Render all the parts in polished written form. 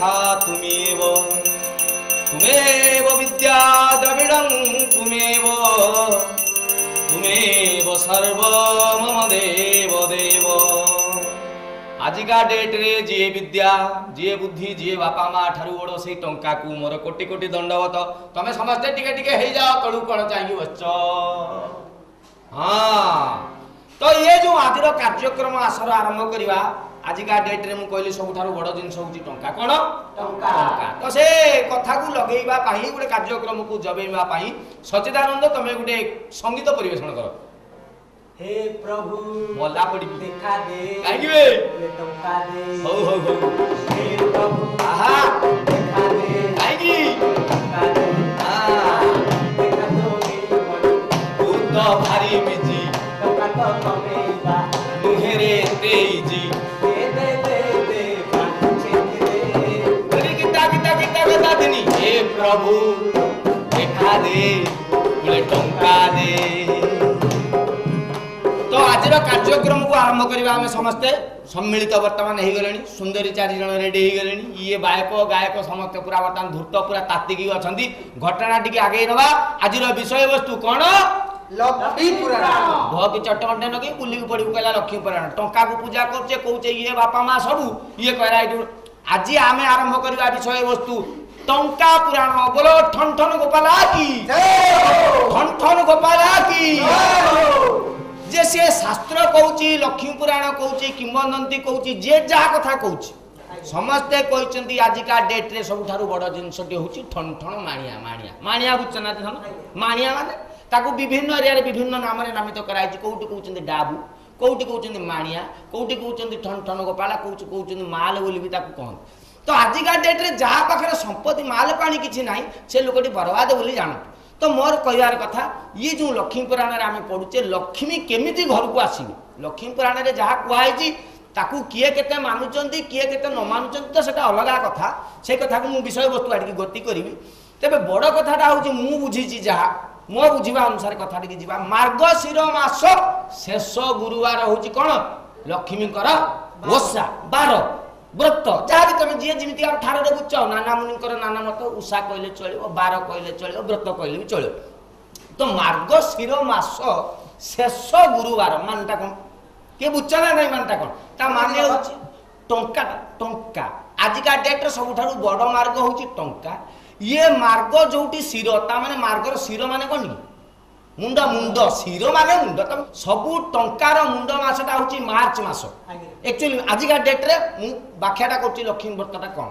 लेखा तुमेव तुमेव विद्या द्रविडं तुमेव तुमेव सर्व मम देव देव। आजिका डेट रे जी विद्या जी बुद्धि जी बापा माँ ठारू बड़ से टंका को मोर कोटि कोटि दंडवत। तमें समस्ते टिके टिके हो जाओ तलू कौन चाहिए बस। हाँ तो ये जो आज कार्यक्रम आसर आरंभ करवा आजिका डेट रे मु कहली सब बड़ जिनस हूँ टंका कौन टंका। तो से कथा को लगेवा गोटे कार्यक्रम को जबेवा सच्चिदानंद तमें गोटे संगीत परिवेशन कर। हे प्रभु मला पड़ी देखा दे काहे ले टंका दे हो हे प्रभु आहा देखा दे काहे टंका दे देखा तो तू तो भारी बिजी टंका तो कमेगा मुहेरे तेजी दे पाछे दे अरे किता दिनी हे प्रभु देखा दे बोले टंका दे। तो आज कार्यक्रम को आरंभ करवा आम समस्ते सम्मिलित बर्तमान हो गले सुंदरी 4 जन रेडी हो गले ये गायक गायक समस्त पूरा बर्तमान धूर्त पूरा तात्विकी अच्छा घटना टी आगे नवा। आज विषय वस्तु कौन लक्ष्मी पुराण भगी चटमटे नगे बुलिक पड़ी कहला लक्ष्मी पुराण टंका को पूजा करचे कौचे ये बापा माँ सबू ये कहला आज आम आरंभ करवा विषय वस्तु टंका पुराण। बोलो ठन ठन गोपाला की ठन ठन गोपाला की जे से शास्त्र कहूची लक्ष्मी पुराण कहूची किंवदंती कहूची जे जहा कथा कहूची समस्ते कहते आजिका डेट रे सबुठारु बड़ जिनसटी होची ठन ठन माणिया माणिया माणिया बुझना माणिया माने ताकू विभिन्न एरिया रे विभिन्न नाम रे नामित कराई कोउटी कहउचंदी डाबू कोउटी कहउचंदी माणिया कोउटी कहउचंदी ठन ठन गोपाला कोउची कहउचंदी माल बोली भी ताकू कहन। तो आजिका डेट रे जहा पाखरे संपत्ति माल पानी किछि नाही से लोकटी बर्बाद बोली जानत। तो मोर कहबार कथा ये जो लक्ष्मी पुराण आम पढ़ुचे लक्ष्मी केमिति घर को आसवे लक्ष्मी पुराण में जहाँ कहुई ताकू किए केते मानुचंती किए केते न मानुचंती तो सेटा अलगा कथा से कथा को मु विषय वस्तु आड़की गति करी। तेबे बड़ कथाटा हूँ मु बुझीची जहाँ मो बुझा अनुसार कथा टी जा मार्गशीर मास शेष गुरुवार हूँ कौन लक्ष्मी ओषा बार व्रत जहाँ भी तुम जी जमी ठार बुझ नाना मुनि नाना मत उषा कहले चलो बार कहले चलो व्रत कहले भी चलो। तो मार्गशीर मास शेष गुरुवार मानटा कौन किए बुझ ना नहीं मानटा कौन ता माने टंका टंका आजिका डेट सबुठारु बड़ मार्ग हूँ टंका। ये मार्ग जोटी शिर ता माने मार्गर शिर माने कौन मुंड मुंड शिर माने मुंड तब सबू टंकार मुंड मासटा हूँ मार्च मास एक्चुअली आजिका डेट रे मु व्याख्याटा कर लक्ष्मी व्रतटा कौन।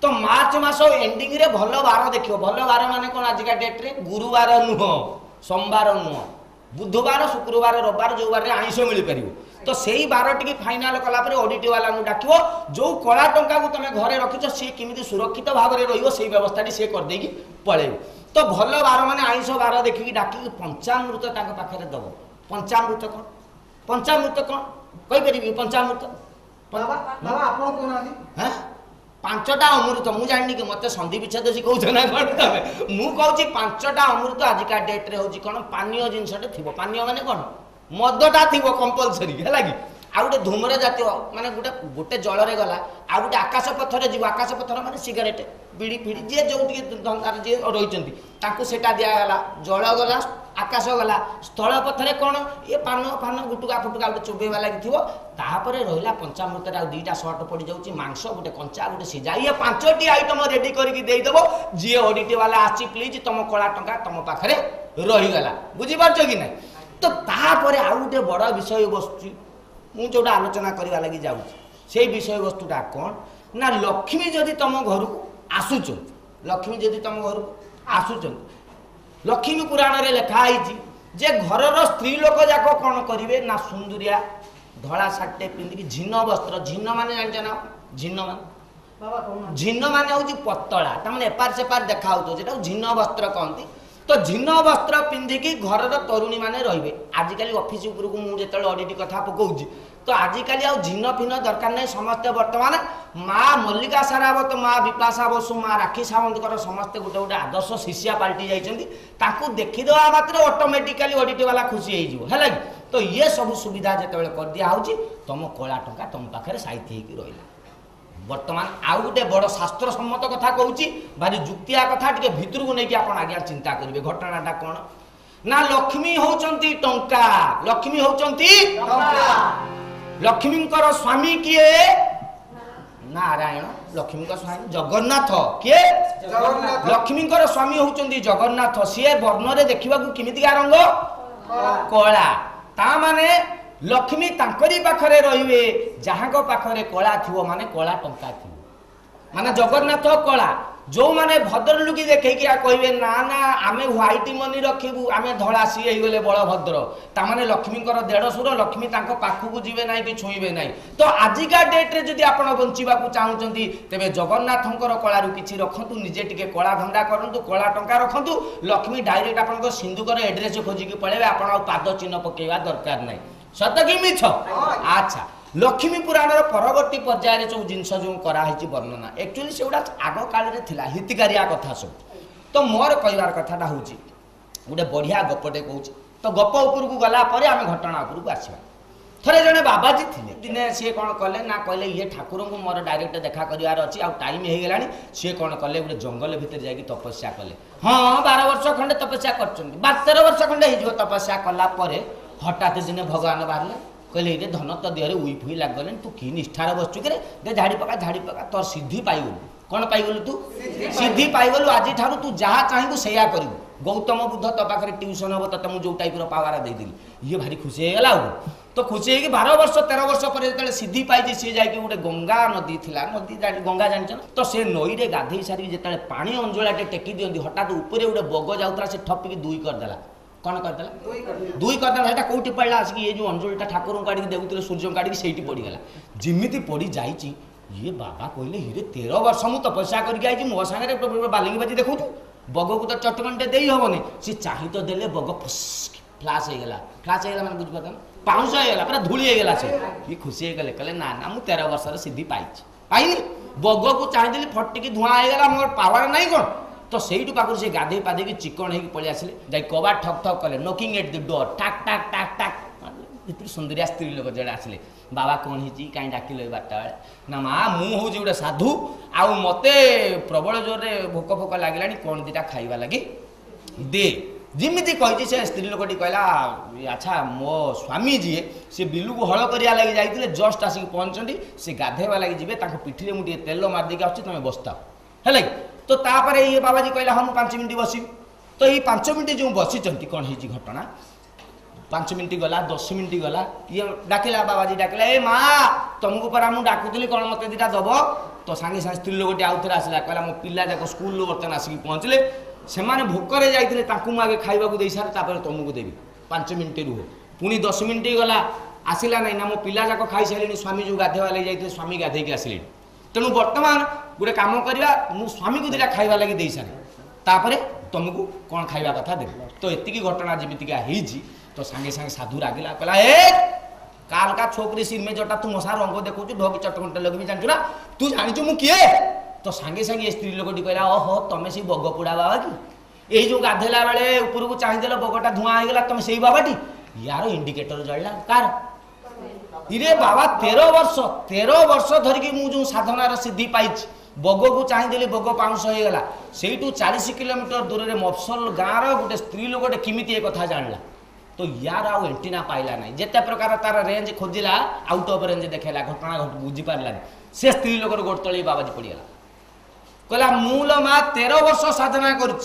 तो मार्च मास एंडिंग रे भल बार देखियो भल बार माने कौन आजिका डेट रे गुरुवार नुह सोमवार नुह बुधवार शुक्रवार रविवार जो बार आइष मिल पार। तो सही बार टी फाइनाल कलापर ऑडिट वाला डाक जो कला टंका को तुम घरे रखिच सी केमी सुरक्षित भाव में रही व्यवस्था सी करदे पलैब। तो भल बार माने आइष बार देखिकी डाक पंचामृत पाखे दब पंचामृत कौन पंचामृत कौन कहीपरि पंचामृत हाँ 5टा अमृत मु जानी कि मत संधि विच्छेद शिखौ ना कौन तुम मुझे 5टा अमृत आजिका डेट रे हूँ कौन पानीय जिनसटे थी पानीय माने कौन मदटा थी कंपलसरी है कि आ गए धूम्र जातीय माने गोटे गोटे जल रे गला आ गए आकाश पथर जीव आकाश पथर माने सिगरेट बीड़ी फीड़ी जी जो धंदार जी रही सेटा दिगला जल गला आकाश गला स्थल पथरे कौन ये पान फान गुटुका फुटुका गोटे चोबेवा लगी तापर रहा पंचामृत दुईटा सर्ट पड़ जाऊँगी मांस गोटे कंचा गोटे सिझा ये 5टी आइटम रेडी करदेव जी ऑडिट वाला आसी प्लीज तुम कला टंका तुम पाखे रहीगला बुझीपार कि ना। तो तापर आउ गोटे बड़ विषय वस्तु मुझे जोटा आलोचना करने लगी जाऊँ से विषय वस्तुटा कौन ना लक्ष्मी जदि तुम घर को आसुच लक्ष्मी जदि तुम घर को आसुच लक्ष्मी पुराण रे लिखाई जे घरर स्त्री लोक जाक कौन करेंगे ना सुंदरिया धला सार्टे पिंधिकी झीन वस्त्र झीन माने जान ना झीन माने हूँ पतला तमें एपार सेपार देखा जो झीन वस्त्र कहती। तो झीन वस्त्र पिंधिकी घरर तरुणी मैंने रे आजिकल ऑफिस उपरको मुझे ऑडिट कथा पकाऊँगी तो आजिकल आउ झीन फिन दरकार नहीं समस्ते बर्तमान माँ मल्लिका सारावत माँ विपाशा बसु माँ राखी सावंत समस्ते गोटे गोटे आदर्श शिष्या पाल्टी जाती देखीदेवा मात्र ऑटोमेटिकली ऑडिट वाला खुशी है कि। तो ये सब सुविधा जो कर दिया तुम कला टंका तुम पाखे साइती रहा बर्तमान आउ गोटे बड़ शास्त्र सम्मत कथा कहूँ भारी जुक्तिया कथा टे भितर को लेकिन आप आज्ञा चिंता करेंगे घटनाटा कौन ना लक्ष्मी होचंती टंका लक्ष्मी होचंती लक्ष्मी स्वामी किए नारायण लक्ष्मी स्वामी जगन्नाथ किए लक्ष्मी स्वामी होचंती जगन्नाथ सी वर्ण रे देखा किमितिका रंग कला ता माने लक्ष्मी तांकरी पाखरे रहिबे जहाँ पाखरे कला थिवो माने कला टंका थिवो माने जगन्नाथ कला जो माने भद्र लुकी देखैकी कहबे ना ना आमे व्हाइट मनी रखिबू आमे धड़ा सी हे गले बलभद्र ता माने लक्ष्मीकर देढ़सुर लक्ष्मी तांको पाखकू जीवे नाही कि छुईबे नाही तो आजिका डेट रे जदि आपण बंचिबा को चाहुचंती तेबे जगन्नाथंकर कलारु किछि रखंतु निजे टिके कला धंदा करंतु कला टंका रखंतु लक्ष्मी डायरेक्ट आपनको सिंधुकर एड्रेस खोजी के पळेबे आपण आ पाद चिन्ह पकेवा दरकार नाही सत कि मिछ अच्छा लक्ष्मी पुराण परवर्ती पर्यायर जो जिनस जो कराई वर्णना एक्चुअली से गुड़ा आग काल थिला हितकारिया कथा सब तो मोर कहबार कथाटा हूँ गोटे बढ़िया गपटे कहूँ तो गप उपरकू गला आम घटना उपरकू आसवा थरे जड़े बाबाजी थे दिने सी कौन कले ना कहले ये ठाकुर को मोर डायरेक्ट देखा करार अच्छी आ टाइम हो गलानी सी कौन कले गोटे जंगल भितर जाकि तपस्या कले हाँ 12 वर्ष खंडे तपस्या कर 12-13 वर्ष खंडे हो तपस्या कलापर हठात दिने भगवान बाहर कहले ये धन तो देहरे उई फुई लागले तू कि निष्ठार बसचु के दे झाड़ी पका तोर सिद्धि पाइगलु कौन पाइगलु तू सिद्धि पाइगलु आज ठारू तू जहाँ चाहबू सैया करू गौतम बुद्ध तो पाखे ट्यूशन हम तो मुझे जो टाइप पावर देदेली ये भारी खुशी होगा तो खुशी हो 12 वर्ष 13 वर्ष पर जो सिद्धि पाई सी जा गोटे गंगा नदी थी नदी गंगा जान तो से नई रे गाधे सारी जो पानी अंजुलाटे टेकी दिखती हठात ऊपर गोटे बग जाऊला से ठपिकी दुई करदेला कौन करदेला दुई करदेला कौटी पड़ा आसिक ये जो अंजुलटा ठाकुर काढ़ी देखुले सूर्य काढ़ी से पड़गला जिमिति पड़ी जाइए ये बाबा कहले हिरे 13 वर्ष मु तपस्या करके मो सागर बालिंगी बाजी देखु बग को तो चटकनटे दे हेनी सी चाही तो देले बग फ्लाश होगा मैंने बुझे पाउंस होगा पूरा धूली होगा से ये खुशी हो गले कहले ना ना मुझे 13 वर्ष सिद्धि पाइनी बग को चाहिए फटिकी धुआं होगा मोर पावर नहीं कौन तो से पाखु से गाधे पाधे चिकन हो पलि आसिले जा कबाट ठक ठक कले नॉकिंग एट द डोर टाक टाक टाक टाक भीतर सुंदरिया स्त्री लोक जड़े आसिले बाबा कौन होती कहीं डाकिल 12टा बेले ना माँ मुझे गोटे साधु आउ मते प्रबल जोर भोक फोक लगे कौन दीटा खाइबा लगी दे जिमिति कही से स्त्री लोकटी कहला अच्छा मो स्वामी जी से बिलू को हल करिया लगी जाइए जस्ट आसिक पहुँचती से गाधेवा लगी जी पिठी में मुझे तेल मारदेक आस तुम बसता है तो तापर ये बाबाजी कहला हम 5 मिनट बस तो ये 5 मिनट जो बसी कौन है घटना 5 मिनट गला 10 मिनट गला ये डाकिला बाबाजी डाकिला ए माँ तुमको पर मुझे डाकुली कौन मत दीटा दब तो सांगे सांगे स्त्री लोक आउ थे आसला कहला मो पिला जाक स्कूल बर्तमान आसिक पहुँचले से भोकरे जाते मुझे खाइबा दे सारे तुमको देवी 5 मिनट रुह पुणी 10 मिनट गला आसला ना ना मो पिला जाक खाई सारे स्वामी जो गाधेवा लगे जाते स्वामी गाधे आसिले तेणु बर्तमान गोटे कम करवा मु स्वामी को दीटा खाइबा लगी दे सारे तापर तुमको कौन खाइबा कथा देवी तो एतिकी घटना जमीतिका होती तो सांगे सांगे साधु रागिला कहला ए काल का छोकरी सिर में जोटा तू मशा रंग देखु ढोकी चटकंटे लगे जानचु ना तू जानी मु किए तो सांगे सांगे स्त्री लोकटी कहला ओहो तुम से बग पोड़ा बाबा कि यही जो गाधेला बेले ऊपर को चाहिए बगटा धुआं होगा तुम से बाबाटी यार इंडिकेटर जड़ला कार इरे बाबा 13 वर्ष धरिकी मुझे साधनार सिद्धि पाई बग को चाहिए बग पाउंस होगा से 40 किलोमीटर दूर में मफसल गाँव गोटे स्त्री लोकटे किमिति कथा जानला तो यार आउ एंटीना पाइला ना जिते प्रकार तार रेंज खोजिला आउट ऑफ रेंज देखेला घटना बुझी पारानी से स्त्री लोकर गोट तले बाबाजी पड़गला कहला मूल माँ 13 वर्ष साधना कर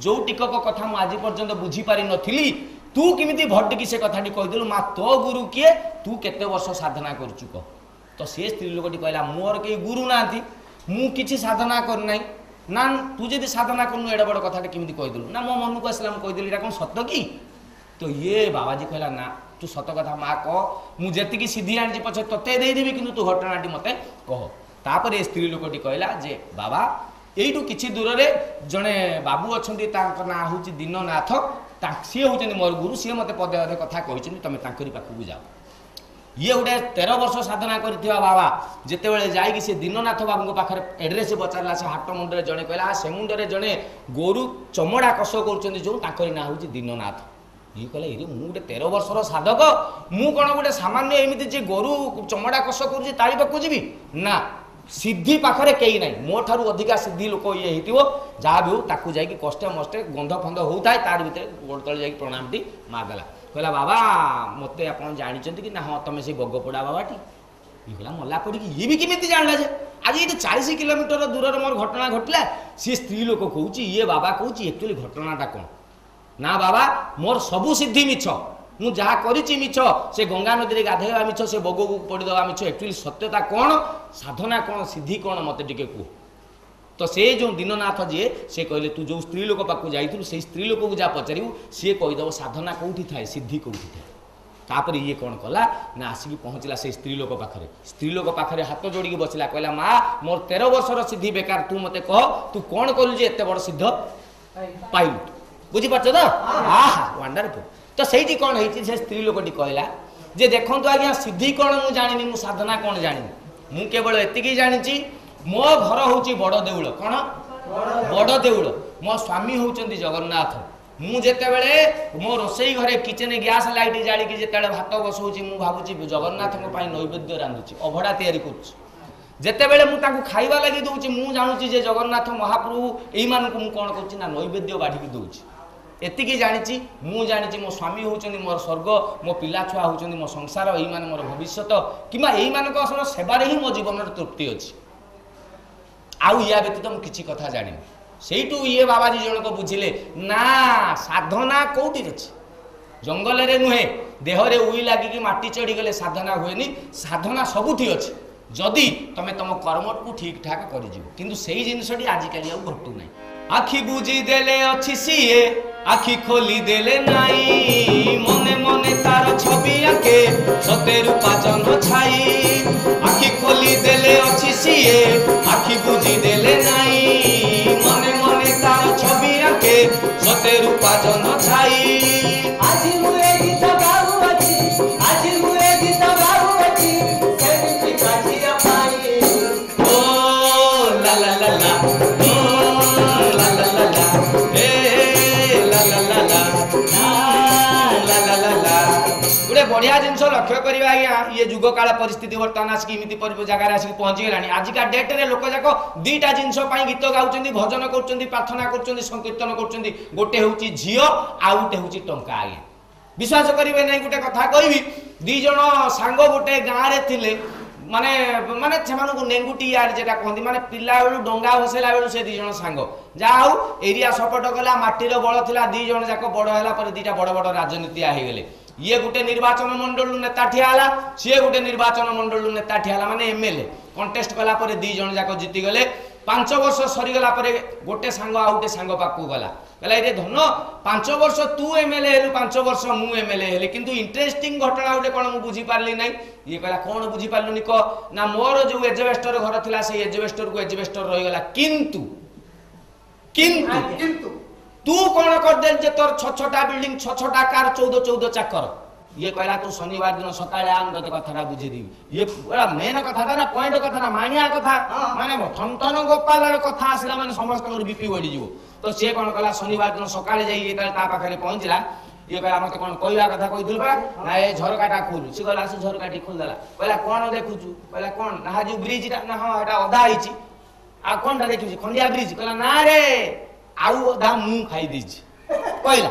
जो टिकक कथा मुझे आज पर्यंत बुझी पारि नथिली तू किमिति भट्टिकी से कथाटी कहीदेलु माँ तो गुरु किए तू केते वर्ष साधना करचु कह तो से स्त्री लोकटी कहला मोर कई गुरु नांती मु किछि साधना करना ना तू जदि साधना करनु एडा बड़ कथाटी किमिति कहीदेलु ना मो मन को आसला कहीदेली एटा कौन सत्य कि तो ये बाबाजी कहला ना तू सत कथा माँ कह मुझे सिद्धि आनी पछे तते देदेवी कि तू घटनाटी मत कह तापर ये स्त्री लोकटी कहला जे बाबा यू किछि दूर रे जड़े बाबू अच्छा ना हूँ दीननाथ सी हूँ मोर गुरु सी मत पदे पदे कथा कहते तुम पाखक जाओ ये गोटे 13 वर्ष साधना करथिबा बाबा जितेबाला जाइए सी दीननाथ बाबू पाखे एड्रेस पचारा से हाट मुंडे जड़े कहला से मुंडे जड़े गोरु चमड़ा कष कर जो ना हूँ दीननाथ ये कहला ये मुझे गोटे 13 वर्षर साधक मु कौन गोटे सामान्य एमती जे गोरु चमड़ा कष कर पाखु जी ना सिद्धि पाखरे कई ना मो ठारू अधिका सिद्धि लोक ये हो जहाँ भी हो ताकू जाकि कष्टे मष्टे गंध फंध होता है तार भितर गोड़ तले जाकि प्रणाम टी मारदेला कहला बाबा मत आप जानते कि ना हाँ तुम से बगपोड़ा बाबाटी ये कहला मला पड़ी ये भी किमिति जानला जे आज ये 40 किलोमीटर दूर मोर घटना घटला सी स्त्री लोक कहूँ ये बाबा कहूँ एक्चुअली घटनाटा कौन ना बाबा मोर सबू सिद्धि मिछ मु जहाँ करिछि मिछ से गंगा नदी रे गाधेवा मिछ से बग को पड़ीदेवा मिछ एक्चुअली सत्यता कौन साधना कौन सिद्धि कौन मत टिके कह तो से जो दीननाथ जी से कहले तू जो स्त्री लोक पाक जाइलु से स्त्री लोक को जा पचारू सी कहीदेव साधना कौटी थाए सिद्धि कौटी थाए तापर ये कौन कला ना आसिक पहुँचला से स्त्री लोक पाखरे स्त्री लोक पाखरे हाथ जोड़ी बसला कहला माँ मोर 13 वर्षर सिद्धि बेकार तू मते कह तू कौन कलु जे एते बड़ सिद्ध पाइलु बुझी पारछ तो आहा वंडरफुल तो सही कौन है से स्त्री लोकटी कहला जे देखो आज्ञा सिद्धि कौन मु जानी मु साधना कौन जानी मु केवल एतिकी जानी मो घर हूँ बड़ देउल कौन बड़ देउल मो स्वामी होउचंदी जगन्नाथ मु जेतेबेले मो रोसई घरे किचन गैस लाइट जाली कि जेतेबेले भात बसौची मु भाबुची जगन्नाथ को पाई नैवेद्य रांधुची अभड़ा तैयारी करूची जेतेबेले मु ताकू खाइबा लागि दउची मु जानुची जे जगन्नाथ महाप्रभु एई मानकु मु कोन करची ना नैवेद्य बाढी की दउची एतिकी जानी मु जानी मो स्वामी होउचंदी मोर स्वर्ग मो पिला छुआ होउचंदी मो संसार एई माने मोर भविष्यत किमा एई मानक असर सेबारे ही मो जीवन तृप्ति अछि आउ या व्यतीत मु किछि कथा जानि सेइटू ये बाबाजी जनक बुझिले ना साधना कोउटी अछि जंगल रे नुहे देह रे उई लागी कि माटी चढ़ी गले साधना हुएनी साधना सबुठी अछि जदि तमे तम कर्म को ठीक ठाक करि जिवो किंतु सेई जिंसटी आजि काली आ घटू नै आखि बुझी देले अछि सीए आखि खोली देले नाई मने मने तार छवि आके सते रूपा जन छाई आखि खोली देले अछि सीए आखि बुझी देले नाई मने मने तार छवि आके सते रूपा जन छाई आज मुए गीत गाऊ अछि आज मुए गीत गाऊ अछि सेमिति काजिया पाई ओ ला ला ला ला ओ ला ला ला ला ए ला ला ला ला ला ला ला ला गोटे बढ़िया जिनस लक्ष्य करवा आज्ञा ये जुग काल परिस्थिति बर्तमान आसिक इमिति जगार आसिक पहुंची गलानी आजिका डेट रे लोक जाक दीटा जिनस गीत गाउचंदी भजन करचंदी प्रार्थना करचंदी संकीर्तन करचंदी गोटे होउची झियो आ गोटे होउची टंका आज्ञा विश्वास करिवे नै गोटे कथा कहबी दी जण सांग गोटे गाँ रे थिले माने माने सेमानकु नेंगुटी यार जेटा कहंदी माने पिला बेलु डंगा भसेला बेलु से दी जण सांग जा हौ एरिया सपोर्ट कला माटीर बळ थिला दी जण जाक बड़ हैला पर दीटा बड़ बड़ राजनीति आ हे गेले ये गोटे निर्वाचन मंडल नेता ठियाला सी गोटे निर्वाचन मंडल नेता ठियाला माने एमएलए कंटेस्ट कला पर दी जण जाक जीति गले 5 वर्ष सरीगला पर गोटे सांग आ गोटे सांग पाकू गला कहला रे धन 5 वर्ष तू एमएलए हेलु 5 वर्ष मु एमएलए हेले किंतु इंटरेस्टिंग घटना गोटे कोन मु बुझी पारली नै ये कहला कोन बुझी पारलुनी क ना मोर जो एजबेस्टर घर थिला से एजबेस्टर को एजबेस्टर रहि गला किंतु किंतु किंतु तू कौन कर दे जे तोर 6-6टा बिल्डिंग 6-6टा कार 14-14 चाकर ये कहला तू शनिवार दिन सकाळे आम तते कथाटा बुझी दिबी ये बड़ा मेन कथाटा ना पॉइंट कथाटा मानिया कथा माने ठनठन गोपालर कथा आसिला माने समस्त बीपी बढ़ी जीवो तो से कौन कहला शनिवार दिन सकाळे जाई एता ता पाखरे पहुंचला ये कहला मते कोन कहला कथा कहि दिल बा ना ए झरकाटा खोल से कहला से झरकाटी खोल देला कहला कोन देखुचू कहला कोन ना जो ब्रिज टा ना हां एटा अधा आइची आ कोनटा देखुची खंडिया ब्रिज कहला ना रे आउ अधा मु खाई दीची कहला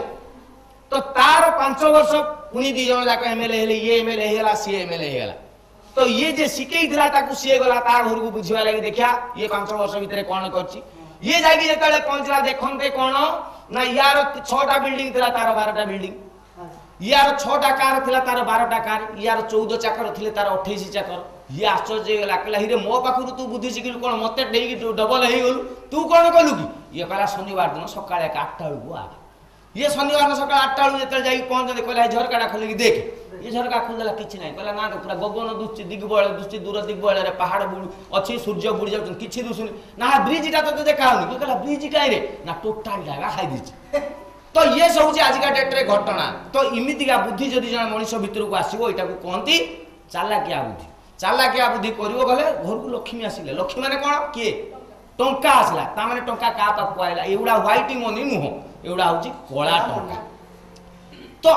तो तार 5 वर्ष पुनी दी जण जाक एमएलए हेले ये एमएलए हेला सी एमएलए हेला तो ये जे सिकेई दिला ताकू सी गला ता घर को बुझिवा लागि देखिया ये 5 वर्ष भीतर कोन करची ये जागी जेतले पहुंचला देखंते कोन ना यार 6टा बिल्डिंग थिला तार 12टा बिल्डिंग यार 6टा कार थिला तार 12टा कार यार 14 चाकर थिले तार 28 चाकर ये आश्चर्य गला कहला हिरे मो पाखु तू बुद्धि सिकिल कोन मते डेई डबल हे गलु तू कोन कलु की ये कहला शनिवार दिन सकाळे 8टा बेलु आ ये शनिवार सकाळ 8टा बेलु जेतले जाई पहुंच कहला झरकाटा खोली देख ये झरका खोल देला किछि नै कहला ना पूरा गगन दुष्टि दिगबळ दुष्टि दूर दिगबळ रे पहाड़ बुडू अछि सूर्य बुडी जाउ किछि दुसुनी ना ब्रिज टा तो देखा होनी कहला ब्रिज काई रे ना टोटल डागा खाई दिछि तो ये सब जे आज का डेट रे घटना तो इमिति का बुद्धि जदि जण मनुष्य भीतर को आसीबो एटा को कहंती चालाकिया बुद्धि करिवो गले घर को लक्ष्मी आसिले लक्ष्मी माने कोन के टंका आसला ता माने टंका का पाखु आइला एउडा व्हाइट मनी नुह एउडा होची कोला टंका तो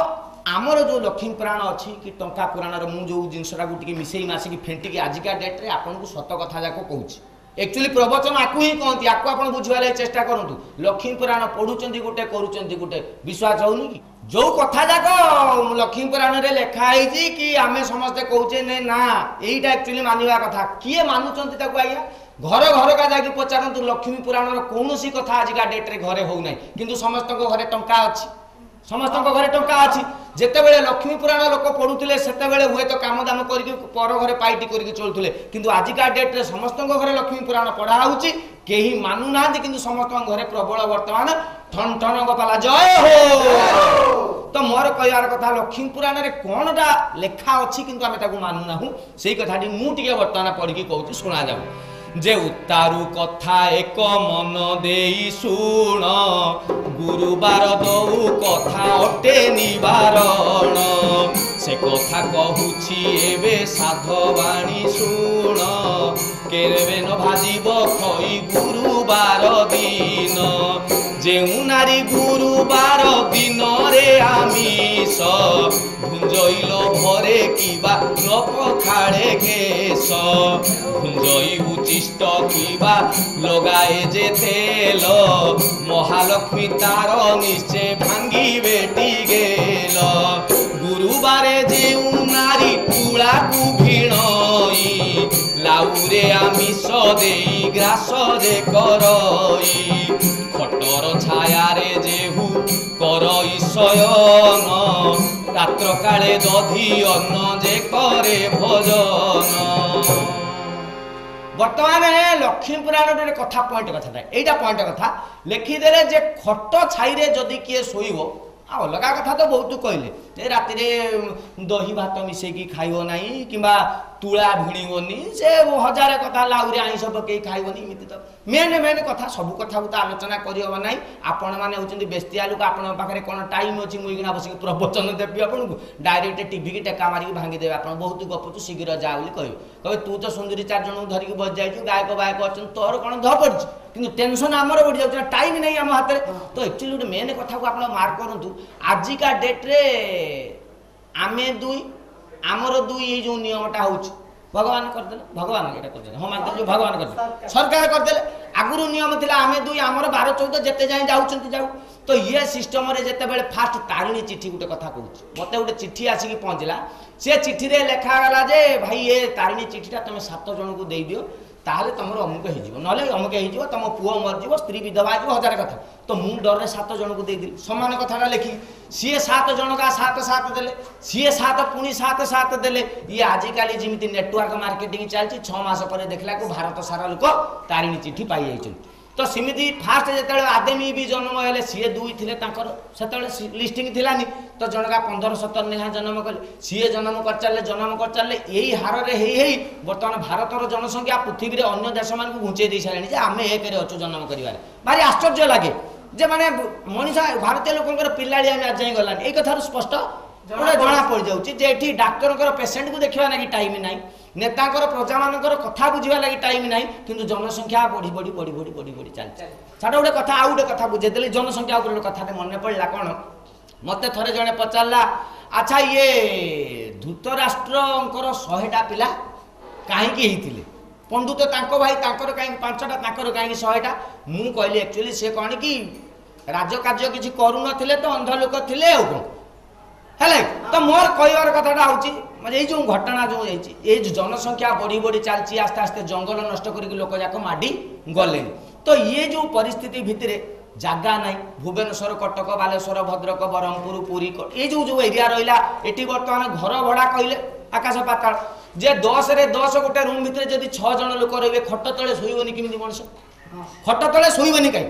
आमर जो लक्ष्मी पुराण अच्छी कि टंका पुराण मु जो जिनसा टी मिसई मासिक फेंटिकी आजिका डेट्रे आपको सत कथा जाक कहूँ एक्चुअली प्रवचन आपको ही कहती आपको आप बुझे चेष्टा करूँ लक्ष्मी पुराण पढ़ुं गोटे करुँच गोटे विश्वास होनी कि जो कथा जाक लक्ष्मी पुराण में लिखाई कि आम समस्ते कौचे ना यहीटा एक्चुअली मानवा कथा किए मानुंट आज्ञा घर घर का जाकि पचारतु लक्ष्मी पुराण कौन कथा आजिका डेट्रे घरे हो ना कि समस्त घरे टंका अच्छी समस्त घरे टंका अच्छी जितेबले लक्ष्मी पुराण लोक पढ़ुले से हुए तो कम दाम कर पर घरे पाइटी करके चलुले किंतु आजिका डेट्रे समस्त घरे लक्ष्मी पुराण पढ़ा कहीं मानुना कि समस्त घरे प्रबल वर्तमान ठन ठन गोपाला जय हो। तो मोर कहबार कथा लक्ष्मी पुराण में कौन टा लेखा अच्छी किंतु आम मानुना से कथाटी मुझे बर्तमान पढ़ी कहूँ शुणा जाऊ जे उतारू कथा एक मन देई शुण गुरुबार दऊ कथा अटे निवारण से कथा कहूछि एबे साधवाणी शुण केरबे न भाजिब खई गुरुबार दिन जेउ नारी गुरुबार दिन रे आमिष भुंजइल भरे किबा न पखाड़े केश भुंजई उचिष्ट किबा लगाए जे तेल महालक्ष्मी तार निश्चय भांगी बेटी गेल गुरुबारे जेउ नारी तुला कु भिणई लाउरे आमिष देई ग्रास जे करई खटर छाया रे जेहु करई शयन रात्र काले दधी अन्न जे करे भजन। बर्तमान लक्ष्मी पुराण गोटे कथा पॉइंट कथा एटा पॉइंट कथा लिखिदेले जे खट छाई जदि किए शोइब अलग कथा तो बहुत कहले राति दही भात मिसेकी खाइब ना कि तुला भिड़ोनी से हजार कथा लाउरी आईस पकई खाइबनी इमिति तो मेन मेन कथा सब कथा तो आलोचना करहब ना आपण मैंने होती बेस्तिया लोक आपण पाखे कौन टाइम अच्छी मुझे बसिक प्रवचन देवी आपको डायरेक्ट टीवी की टेका मारिक भांगीदेवे आप बहुत गपुचु शीघ्र जा बोली कहे तू तो सुंदरी 4 जन धरिक बस जाइए गायक बायक अच्छा तोर कौन ध पड़ी कि टेंशन आमर बढ़ी जाऊँ टाइम नहीं आम हाथ में तो एक्चुअली गोटे मेन कथा को आप मार्क करूँ आजिका डेट्रे आमे दुई आमर दुई ये जो नियमटा हो भगवान करदे भगवान ये हाँ मान जो भगवान कर सरकार करदे आगुरी नियम थी आम दुई आमर 12-14 जिते जाए जाऊँ तो ये सिस्टम जिते बड़े फास्ट तारिणी चिठी गोटे कथा कहूँ मत गोटे चिठी आसिक पहुँचला से चिठी लिखागला जे भाई ये तारिणी चिठीटा तुम 7 जन को दे दियो ताहले तुम अमुक हो अमुक हो तुम पुओ मरज स्त्री विधवा हो 1000 कथा तो मु डर 7 जन को देदी सामान कथा लिखी सी 7 जन का 7 देले सी 7 पुणी 7 देले ये आजिकल जमी नेटवर्क मार्केटिंग चलती 6 मास पर देखला को भारत सारा लोक तारिणी चिठी पाई जाइछन तो सिमिति फास्ट जिते आदमी भी जन्म हेले सी 2 थे से लिस्टिंग थिलानी तो जनका 15-17 नेहा जन्म कले सी जन्म कर चलले यही हार रे बर्तमान भारतर जनसंख्या पृथ्वी रे अन्य देश मान को घुंचे दे सारे आम एक अच्छु जन्म कर भारी आश्चर्य लगे जे माने मनीषा भारतीय लोकंकर पिलाड़ी आम आज गलानी एक कथार स्पष्ट जना पड़ जाऊँगी डाक्तर पेसेंट को देखा लगी टाइम ना नेता प्रजा मानकर कथा बुझा लगी टाइम ना कि जनसंख्या बढ़ी बढ़ी बढ़ी बढ़ी बढ़ी बढ़ी चलती साढ़े गोटे कथा आउ गोटे कथा बुझेदेली जनसंख्या गोटे कथा मन पड़ा कौन मत थे जड़े पचारा अच्छा ये धृतराष्ट्र 100टा पिला कहीं पंडु तो भाई कहीं 5टा कहीं 100टा मु कहली एक्चुअली से कौन कि राजकार्य किसी करूँ तो अंध लोक थे कौन है तो मोर कहबार कथाटा हूँ ये जो घटना जो ये जनसंख्या बढ़ी बढ़ी चलती आस्ते आस्ते जंगल नष्ट कर लोक जाक माडी गले तो ये जो परिस्थिति भितर जगह ना भुवनेश्वर कटक बालेश्वर भद्रक ब्रह्मपुर पुरी ये जो एरिया रहा ये बर्तमान घर भड़ा कहले आकाश पाताल जे 10 रे 10 गोटे रूम भितर जब 6 जन लोक रे खट तले शोबनी किमी मनुष्य खट तले शोबनी कहीं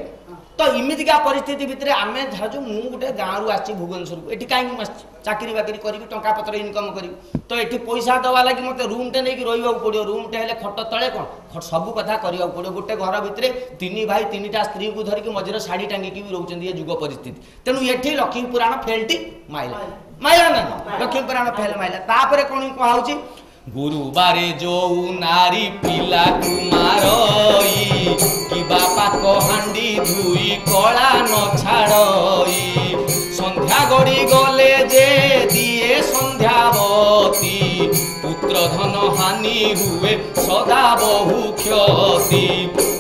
तो इमितिका परिस्थिति भितर आम जो मु गोटे गाँव आसी भुवनेश्वर को ये कहीं चाकरी बाकरी करी टंका पत्र इनकम करी तो ये पैसा दवा लगी मत रूमटे नहीं रहा पड़ो रूमटे हेल्ले खट तले कौन सब कथा करने पड़ो गोटे घर भितर 3 भाई 3टा स्त्री को धरिकी मझे शाढ़ी टांगिकी भी रोचे ये जुग परिस्थिति तेणु ये लक्ष्मी पुराण फेलटी माइला माइला ना लक्ष्मी पुराण फेल माइला तापर कौन कहुची गुरुबारे जो नारी पिला कुमारई कि बापा कहांडी धुई कला न छाड़ई संध्या गड़ी गले जे धन हानि हुए सदा बहु क्षति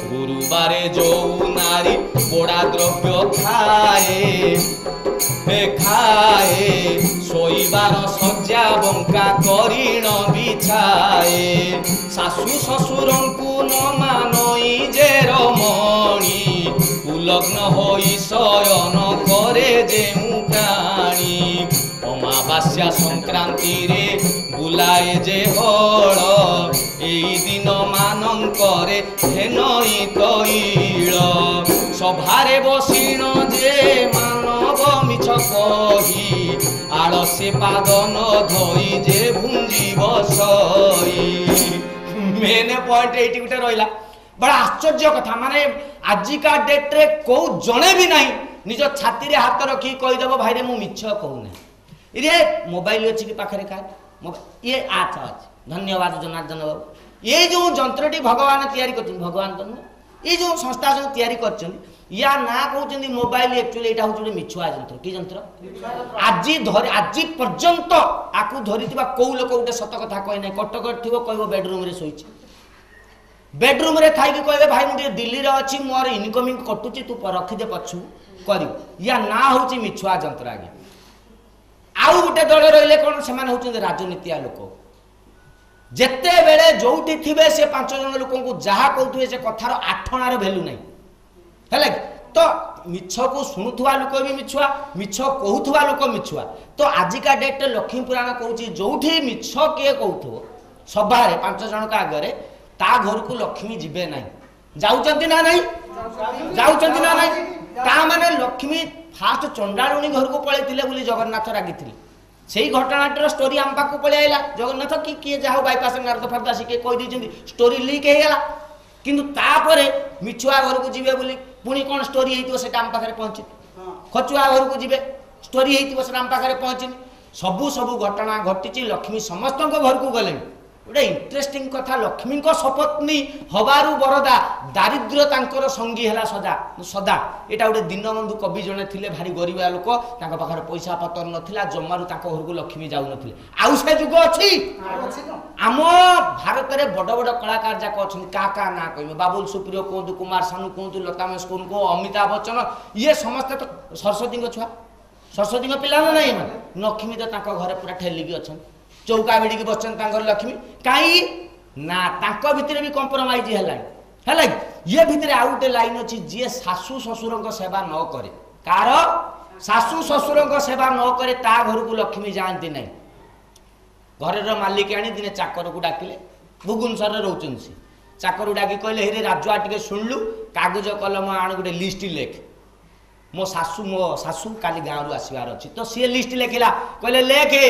गुरुबारे जो नारी पोड़ा द्रव्य खाए खाए शोइबार सज्जा बंका करीण बिछाए शाशु शशुर को न मानई जे रमणी उलग्न होई शयन करे जेउ प्राणी अमावास्या संक्रांति रे बुलाए जे हल एई दिन मानंकरे हेनई तैल सभारे बसिण जे मानव मिछ कही आलसे पाद न धोई जे भुंजी बसई मेन पॉइंट एटी गुटे रहिला बड़ा आश्चर्य कथा माने आजिका डेट रे को जणे भी नहीं निज छाती रे हाथ रखी कहि देबो भाई रे मु मिछ कहूने रे मोबाइल अछि कि पाखरे का ये अच्छा अछि धन्यवाद जनार्दन बाबू ये जो जंत्रटी भगवान तैयारी करछन भगवान तो ये जो संस्था जो तैयारी करछन या ना कहउछन मोबाइल एक्चुअली एटा होछ मिछुआ जंत्र की जंत्र आज पर्यंत आकु धरितिबा को लोक उटे सत कथा कहि नै कटक थिबो कहबो बेडरूम रे सोइछ बेडरूम रे थाई कि कहबे भाई मुझे दिल्ली रे अछि मोर इनकमिंग कटुची तू रखि दे पछु करियो या ना होची मिछुआ जंत्र आगे आउ गुटे दल रहिले कोन से माने होचन राजनीतिया लोक जेते बेले जोउठी थिबे से 5 जन लोक को जहा कहउथुए से कथार आठणार वैल्यू नै हेले तो मिछ को सुनुथुवा लोक भी मिछुआ मिछ कहउथुवा लोक मिछुआ तो आजिका डेट लक्ष्मी पुराण कहउची जोउठी मिछ के कहउथो सभारे 5 जन का आगरे ता घर को लक्ष्मी जीवे नहीं जाउचंती ना नहीं जाउचंती ना नहीं ता माने लक्ष्मी फास्ट चंडालुनी घर को पळैतिले बोली जगन्नाथ रागिथिले सेही घटनाटर स्टोरी आम पाखु पळे आइला जगन्नाथ की किए जाहो बाईपास नारद फरदासी के कहि दिजंती स्टोरी लीक हे गेला किंतु तापरे मिछुआ घर को जीवे बोली पुणी कोन स्टोरी हेतिबो सेटा आम पाखरे पहुंची खचुआ घर को जीवे स्टोरी हेतिबो सेटा आम पाखरे पहुंची सबु घटना घटिची लक्ष्मी समस्त घर को गले गोटे इंटरेस्टिंग कथा लक्ष्मी सपत्नी हबारू बरदा दारिद्र्य तांकर संगी है सदा सदा एटा गोटे दीनबंधु कवि जने थिले भारी गरीबा लोक तांको पाखर पैसा पतर नथिला जमारू तांको घर को लक्ष्मी जाउ नथिले आउ से जुग अछि आम भारत रे बड़ बड़ कलाकार जाक अछि का ना कहबे बाबुल सुप्रियो कोंतु कुमार सानू कोंतु लता मंगेशकर को अमिताभ बच्चन ये समस्त तो सरस्वती छुआ सरस्वती पिला ना नहीं लक्ष्मी तो तांको घरे पूरा ठेलिकी अछन चौका भिड़ी बसन लक्ष्मी कहीं ना तांको भितर भी कंप्रोमाइज है ये भितर आउ गोटे लाइन अच्छी जी शाशु शशुर सेवा न करे कार शाशु शशुर सेवा न करे ता घर को लक्ष्मी जाती ना घर मालिक आनी दिने चाकर को डाकिले भुवनेश्वर रोचन सी चाकर डाकी कहले हे राजुआ टिके शुणलु कागज कलम आण गोटे लिस्ट लेख मो शाशु काली गाँव रु आसबार अच्छी तो सी लिस्ट लेखिला कहले लेखे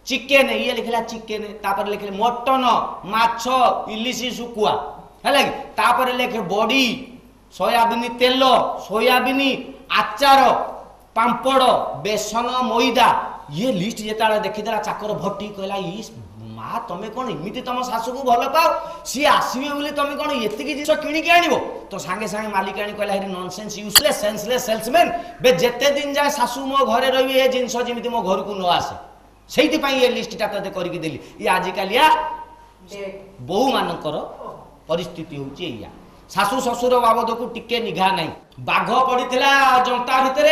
चिकेन ये लिखला चिकेन तापर लिखले मटन माछ इलिसी सुकुआ है तापर लिखे बड़ी सोयाबीन तेल सोयाबीन आचार पांपड़ बेसन मैदा ये लिस्ट जेता देखीदेला चाकर भट्टी कहला माँ तुम कौन इमिति तुम शाशु को भल पाओ सी आसवे बोली तुम कौन ये जिस किणिकी आनब तो सांगे सांगे मालिक आनी कहला नॉनसेंस यूजलेस सेंसलेस सेल्समैन बे जेते दिन जाए शाशु मो घरे रही ये जिनस जमी मो घर को न आसे से ये लिस्टा ते करके देली ये आजिकल बहु मानकर परिस्थिति होची शाशु शशुर बाबद को टिके निघा नहीं बाघ पड़ीला जंता भितर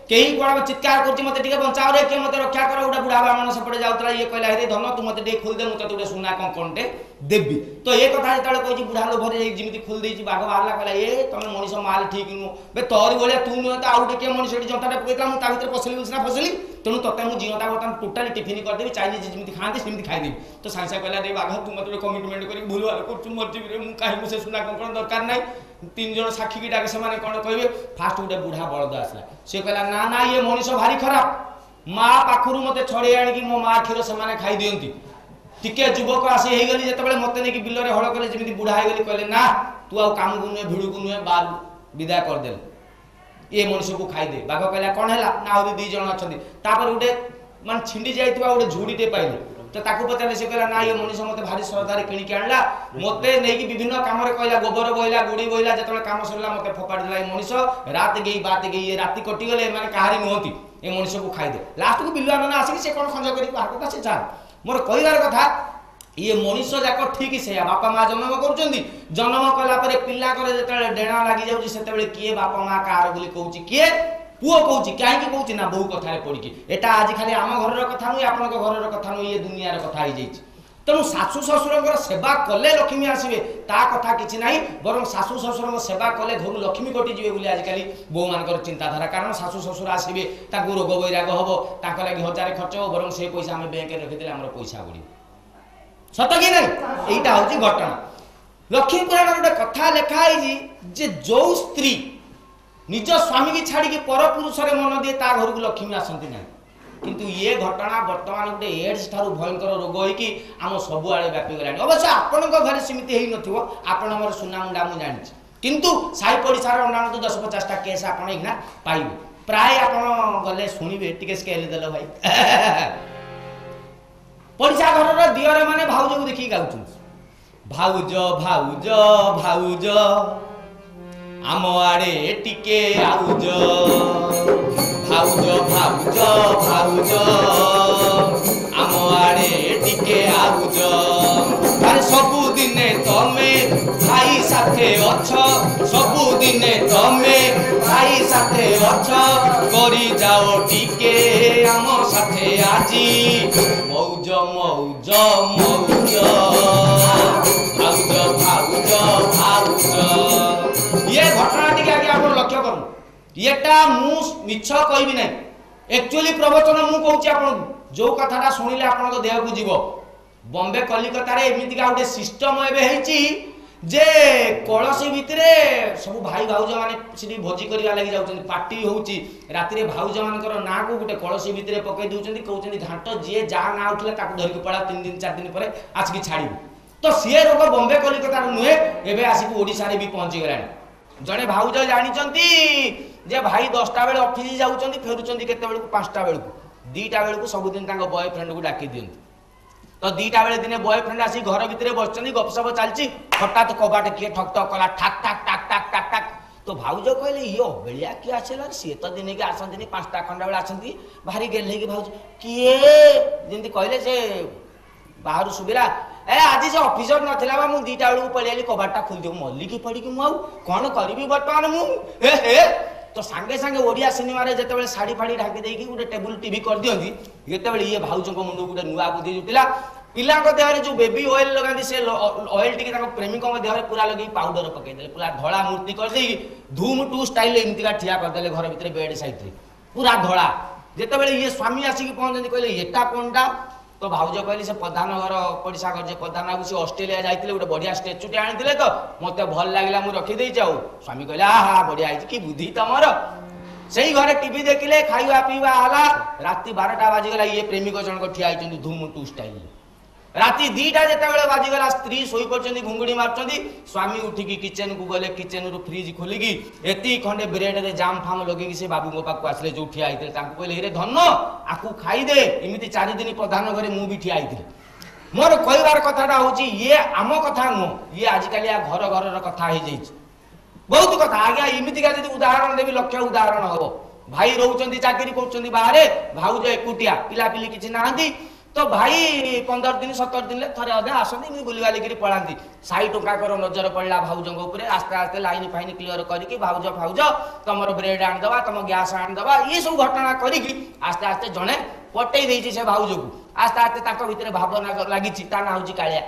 कहीं कौन चित्कार कर मत बचाओ रे किए मत रक्षा कर गोटे बुढ़ा ब्राह्मण सेपटे जाऊला ये कहला हे धन तू मत खोलदे मुझे गोटे सुना कंकणटे देवी तो ये कथा जो कही बुढ़ा लोभर जमी खोल दे बाघ बाहर कहला ये तुम मनीष माल ठीक नुह बे तोरी भाया तू नुह तो आउ किए मनीष जंता पकड़ा मुझे भितर पसली सीना फसली तेणु ते मुझे जीवता बर्तमान टोटाली टिफिन करदेवी चाइनीज जमी खाते सेमती खाईदेवी तो सागे सागे कहला रे बाघ तू मत कमिटमेंट कर भूल भाल कर मर्जी मुझे कहीं से सुना कंकण दरकार ना 3 जन साक्षी की डाके से कौन कहे फास्ट गोटे बुढ़ा बलद आसला सी कहला ना ना ये मनीष भारी खराब माँ पाखु मत छड़े आणिकी मो माँ क्षीर से खाई दियंती टिके युवक आसी हो गली जिते मत नहीं बिल में हल कले जमी बुढ़ा हो गली कहले ना तू आ काम को नुहे भिड़ को नुहे बार विदा करदे ये मनीष को खाईदे बाघ कहला कौन है ना आहरी 2 जन अच्छा गोटे मान छिंडी जाइए गोटे झुड़ीटे पाइले तो ताकू पचारे से कहला ना ये मनीष मत भारी श्रद्धारे किणिकी आणला मत नहीं विभिन्न काम कहला गोबर बहला गुड़ी बहला जो कम सरला मत फोपाड़ी देला मनीष रात गई बात गई ये राति कटिगले माने कहारी नुहति ये मनीष को खाईदे लास्ट को बिलुआ नना आसिक से कौन खंज कर बाहर कथा से चाह मोर कहबार कथा ये मनीष जाक ठीक से बापा माँ जन्म कर जन्म कलापर पिला जो डेणा लगी जाऊँगी से किए बापा माँ कार बोली कहूँ किए पुओ कहूँ कहीं कहूँ ना बहु कथार पड़ी एटा आज खाली आम घर कथा नुह आप घर कथा नुह ये दुनियार कथा हो जाए तेणु शाशु शशुर सेवा कले लक्ष्मी आसवे ता कथा किसी ना बर शाशु शशुर सेवा कले घर लक्ष्मी कटिजे बोली आजिकल बो मान चिंताधारा कारण शाशु शशुर आसवे रोग वैराग हम लगे हजार खर्च हो बर से पैसा आम बैंक रखीदे आम पैसा बढ़ सत कि नहीं यहीटा हूँ घटना लक्ष्मी पुराण गोटे कथा लिखाई जे जो स्त्री निज स्वामी की छाड़ी पर पुरुष मन दिए ता घर को लक्ष्मी आसती ना किंतु ये घटना वर्तमान गोटे एड्स ठारू भयंकर रोग होगी आम सबुआड़े व्यापी गलानी अवश्य आपण घर सेमती हो आपण मोर सुना मुंडा मुझे जानी किंतु साई पड़िशार अंडाण तो 10-50टा केस आपण एना पाइबे प्राय आपण गले शुणवे टिके स्केल देल भाई पड़िशा घर दियर माने भाउज को देखी गाउछन भाउज भाउज भाउज आम आड़े टिके आउज भाउज भाउज भाउज आम आड़े टिके आउज अरे सबु दिने तमे भाई साथे अछ सबु दिने तमे भाई साथे अछ करी जाओ टिके आम साथे आजी मौज मौज मौज भाउज भाउज भाउज ये घटना टी आगे आप लक्ष्य करूँ येटा मु मिछ कहबी ना एक्चुअली प्रवचन मु कहूँ आप जो कथाटा शुणिले आप देह को जीव बॉम्बे कलिकतार एमतीका गोटे सिस्टम एवं जे कलसी भितर सब भाई भाउज मैंने भोजी करने लगी जाऊँ पार्टी होची राति भाउज मान ना को गोटे कलसी भितर पकई दौरान कहते घाट जी जहाँ ना उठे धरिक पड़ा 3 दिन 4 दिन पर आसिक छाड़ू तो सी रोग बॉम्बे कलिकतार नुहे एवं आसिक ओडिशा भी पहुंची गलानी जड़े भाउज जानी जे भाई 10टा बेले ऑफिस जाऊँच फेरुंच केत 5टा बेलू 2टा बेलू सबुदिन बॉयफ्रेंड को डाकी दिखती तो 2टा बेले दिने बॉयफ्रेंड आसी घर भितर बस गपसप चलती हठात कबाट किए ठक ठक कला ठाक ठाक टाक टाक टाक टाक तो भाउज कहले ये अबेलिया किए आसला सी तो दिन के आसती 5टा खंडा बेले आसती भारी गेल भाउज किए जमी कहले से बाहर सुबिला ए आज से ऑफिसर नथिला बा मु 2टा बेलू पळि आली कबाटा खोल दियो मल्लिकी पड़ी कि मु कौन करी बर्तमान मु तो सांगे सांगे ओडिया सिनेमा रे जते बेले साड़ी फाड़ी ढाकी देकी गोटे टेबल टीवी कर दियंती येते बेले ये भाउज को मुंड गोटे नुआ बुद्धि जुटिला पिला को देहरे जो बेबी ऑयल लगांती से ऑयल टिके ताको प्रेमिक को देहरे पूरा लगी पाउडर पकई देले पूरा धळा मूर्ति कर देकी धूम टू स्टाइल एमतिका ठिया कर देले घर भीतर बेड साइड रे पूरा धळा जते बेले ये स्वामी आसी पहुंचती कहले एटा कोनटा तो भाउज कहली से प्रधान घर पड़िशा घर प्रधान बाबू से ऑस्ट्रेलिया जाते गोटे बढ़िया स्टेचुटे आनी तो मत भल लगे मुझे रखीदे स्वामी कहले आहा बढ़िया कि बुद्धि तुम से घरे टीवी देखिले खाଇବା पीवा है राति 12टा बाजिगला ये प्रेमिक जनक ठिया धूम टू स्टाइल राति 2टा जिते बाजिगला स्त्री शोई पड़ती घुंगुड़ी मार्च स्वामी उठिकी किचेन को गले किचेन रू फ्रिज खोलिकी एति खंडे ब्रेड रे जाम फाम लगे से बाबू पाक आसले जो ठिया कहले हे धन आकु खाईदे इमिति 4 दिन प्रधान घरे मु भी ठिया मोर कहबार कथाटा हूँ ये आम कथा नुह ये आजिकल घर घर कथा हो जाए बहुत कथा आज्ञा इमितिका जब उदाहरण देवी लक्ष्य उदाहरण हम भाई रोच चाकरी कर बाहर भाउज एकुटिया पिलापिली किसी ना तो भाई 15 दिन 17 दिन थे अधे आसती बुलबालिक पलांती साई टंका नजर पड़ा भाउज आस्ते आस्ते लाइन फाइन क्लीयर करके भाउज भाउज तुम ब्रेड आनीदवा तुम गैस आनीदवा ये सब घटना करी आस्ते आस्ते जड़े पटई देती से भाउज को आस्ते आस्ते भितर भावना लगी ना हूँ कालिया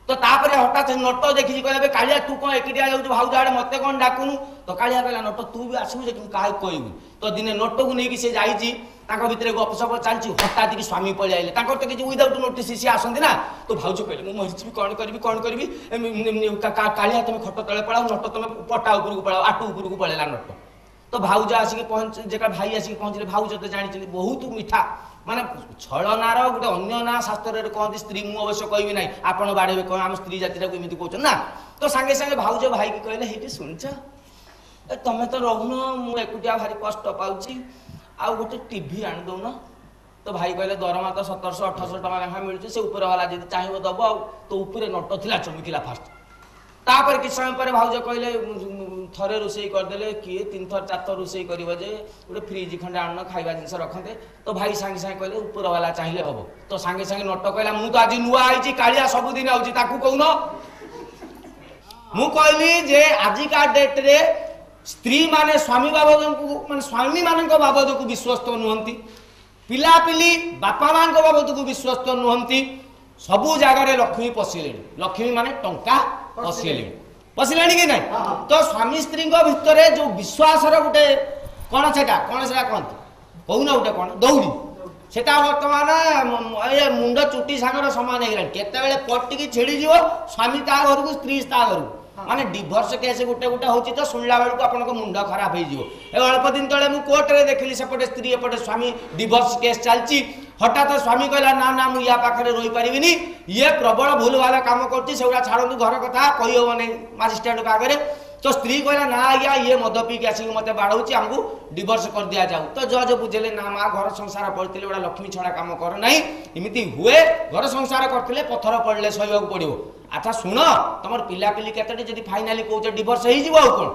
तो तापर हठात नट देखी कहले कालिया तू कौन एकिटिया जाऊँ भाउज आड़े मत कौन डाकुनु तो कालिया कहला नट तू भी आसबु क्या कहबू तो दिने नट को लेकिन से जाइए भितर गपसप चलती हठात कि स्वामी पलि आइले तो किसी विदाउट नोटिस सी आसती ना तो भाउज कहले मुझे कौन करी कालिया तुम खट तले पड़ाओ नट तुम पटा उपरको पड़ाओ आटू उपरको पड़ेगा नट तो भाउज आसिक पहुँच जेका भाई आसिक पहुँचले भाउज तो जानी बहुत मीठा माने छलनार गोटे अन्य ना शास्त्र कहते स्त्री मु अवश्य कहबी ना आपण बाड़े कह आम स्त्री जाति एमती कहते ना तो सांगे सांगे भाउज भाई की कहले हेटी शुणच तमें तो रहुन मु एकुटिया भारी कष्ट पाऊँगी आउ गोटे टीवी आनी दौन तो भाई कहले दरमा तो 1700-1800 टका लेखा मिलूँ से ऊपर वाला जी चाहिए दब तो ऊपर नट थिला चमकिला फास्ट तापर किछ समय पर भाउज कहले थरे रोषे करदे किए 3 थर 4 थर रोषे कर गोटे फ्रिज खंडे आन खाଇବା जिनस रखते तो भाई सांगे सांगे कहले ऊपर वाला चाहिए हम तो सांगे सांगे नट कहला मु तो आज नुआ आई कालिया सबुदिन आउची ताकू कहून मु कहली जे आजिका डेट रे स्त्री माने स्वामी बाबद को माने स्वामी मान बाबद को विश्वस्त नुहंती पिला पिली बापा मान बाबद को विश्वस्त नुहंती सबु जगार लक्ष्मी पशिले लक्ष्मी माने टंका पशिले कि ना तो स्वामी स्त्री भितर जो विश्वास गोटे कौन से कहते कौन गोटे कौन दौड़ी से बर्तमान ये मुंड चुटी सांगर सामान हो केत पटिकी छिड़ी स्वामी ता घर को स्त्री ता घर माने डिभोर्स केस गोटे गोटे होची तो सुनला बेलू आपन मुंड खराब हो अल्प दिन तले मु कोर्ट रे देखली सेपटे स्त्री एपटे स्वामी डिभोर्स केस चलची हठात स्वामी कहला ना ना मु या पाखरे रही पारिबिनी ये प्रबल भूल वाला काम करती सेगुड़ा छाड़ू घर कथा कही हो नहीं मजिस्ट्रेट आगे तो स्त्री कहला ना आज्ञा ये मद पीक आसिक मत बाड़ौची आमको डिभोर्स कर दिया जाऊ तो जज बुझेले ना माँ घर संसार पड़ते गोटा लक्ष्मी छड़ा काम कर ना इमिति हुए घर संसार करते पत्थर पड़े सहू पड़ो अच्छा शुण तुम पिला पिली केतटी फाइनाली कौच डिभोर्स हो कौन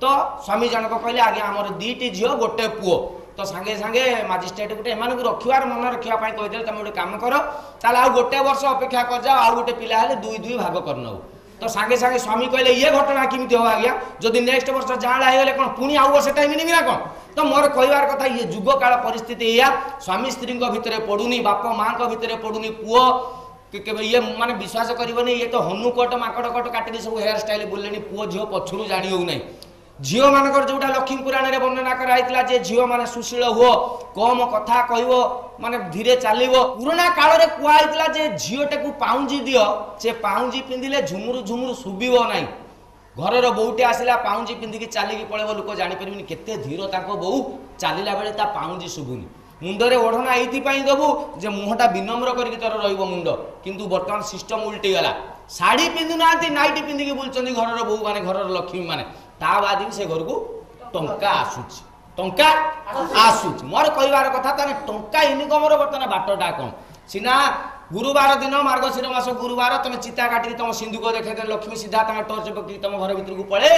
तो स्वामी जनक कहले आज्ञा आमर 2टी झील गोटे पुओ तो सांगे सांगे मजिस्ट्रेट गोटे एम रखार मन रखापी कहीदे तुम गोटे कम कर ताल आ गोटे वर्ष अपेक्षा कर जाओ आ गोटे पिला हेले 2-2 भाग कर नौ तो सांगे सांगे स्वामी कहले ये घटना किमिति हो आज्ञा जदि नेक्स्ट वर्ष जाँला होगले कौन पुणी आउ वर्ष टाइम ना कौन तो मोर कहबार कथा ये जुग काल परिस्थिति या स्वामी स्त्री भितर पड़ुनी बाप माँ भितर पड़ुनी पुओ ये माने विश्वास करबनी ये तो हनुकट माकड़ कट काटी सब हेयर स्टाइल बुले पुओ झील पछरू जानी हो ना झील मानकर जोटा लक्ष्मी पुराण में वर्णना कराइला जे झील माने सुशील हुओ कम कथा कहबो माने धीरे चलो पुराना काल रे कुआइतला जे झीलटे को पाउंजी दियो से पाउंजी पिंधिले झुमुरु झुमुरु सुबिबो नाही घरर बोउटे आसिला पाउंजी पिंधिकी चालिकी पळेबो लोक जानि परिबिनी केते धीर ताको बोउ चालिला बेले ता पाउंजी सुबुनी मुंडरे ओढ़ना ये दबु जे मुहटा विनम्र करके तोर रहिबो मुंड किंतु वर्तमान सिस्टम उल्टी गला साड़ी पिंधु ना नाइटी पिंधिकी बुलचंदी घरर बोउ माने घरर लक्ष्मी माने ता बाद से घर को टंका आसुच मोर कहबार कथा ताने टंका इनकम बर्तमान बाटटा कम सीना गुरुवार दिन मार्गशीर मास गुरुवार तुम चिता काटिक तुम सिंधुक देखे लक्ष्मी सीधा तुम टर्च पकड़ तुम घर भीतर को पड़े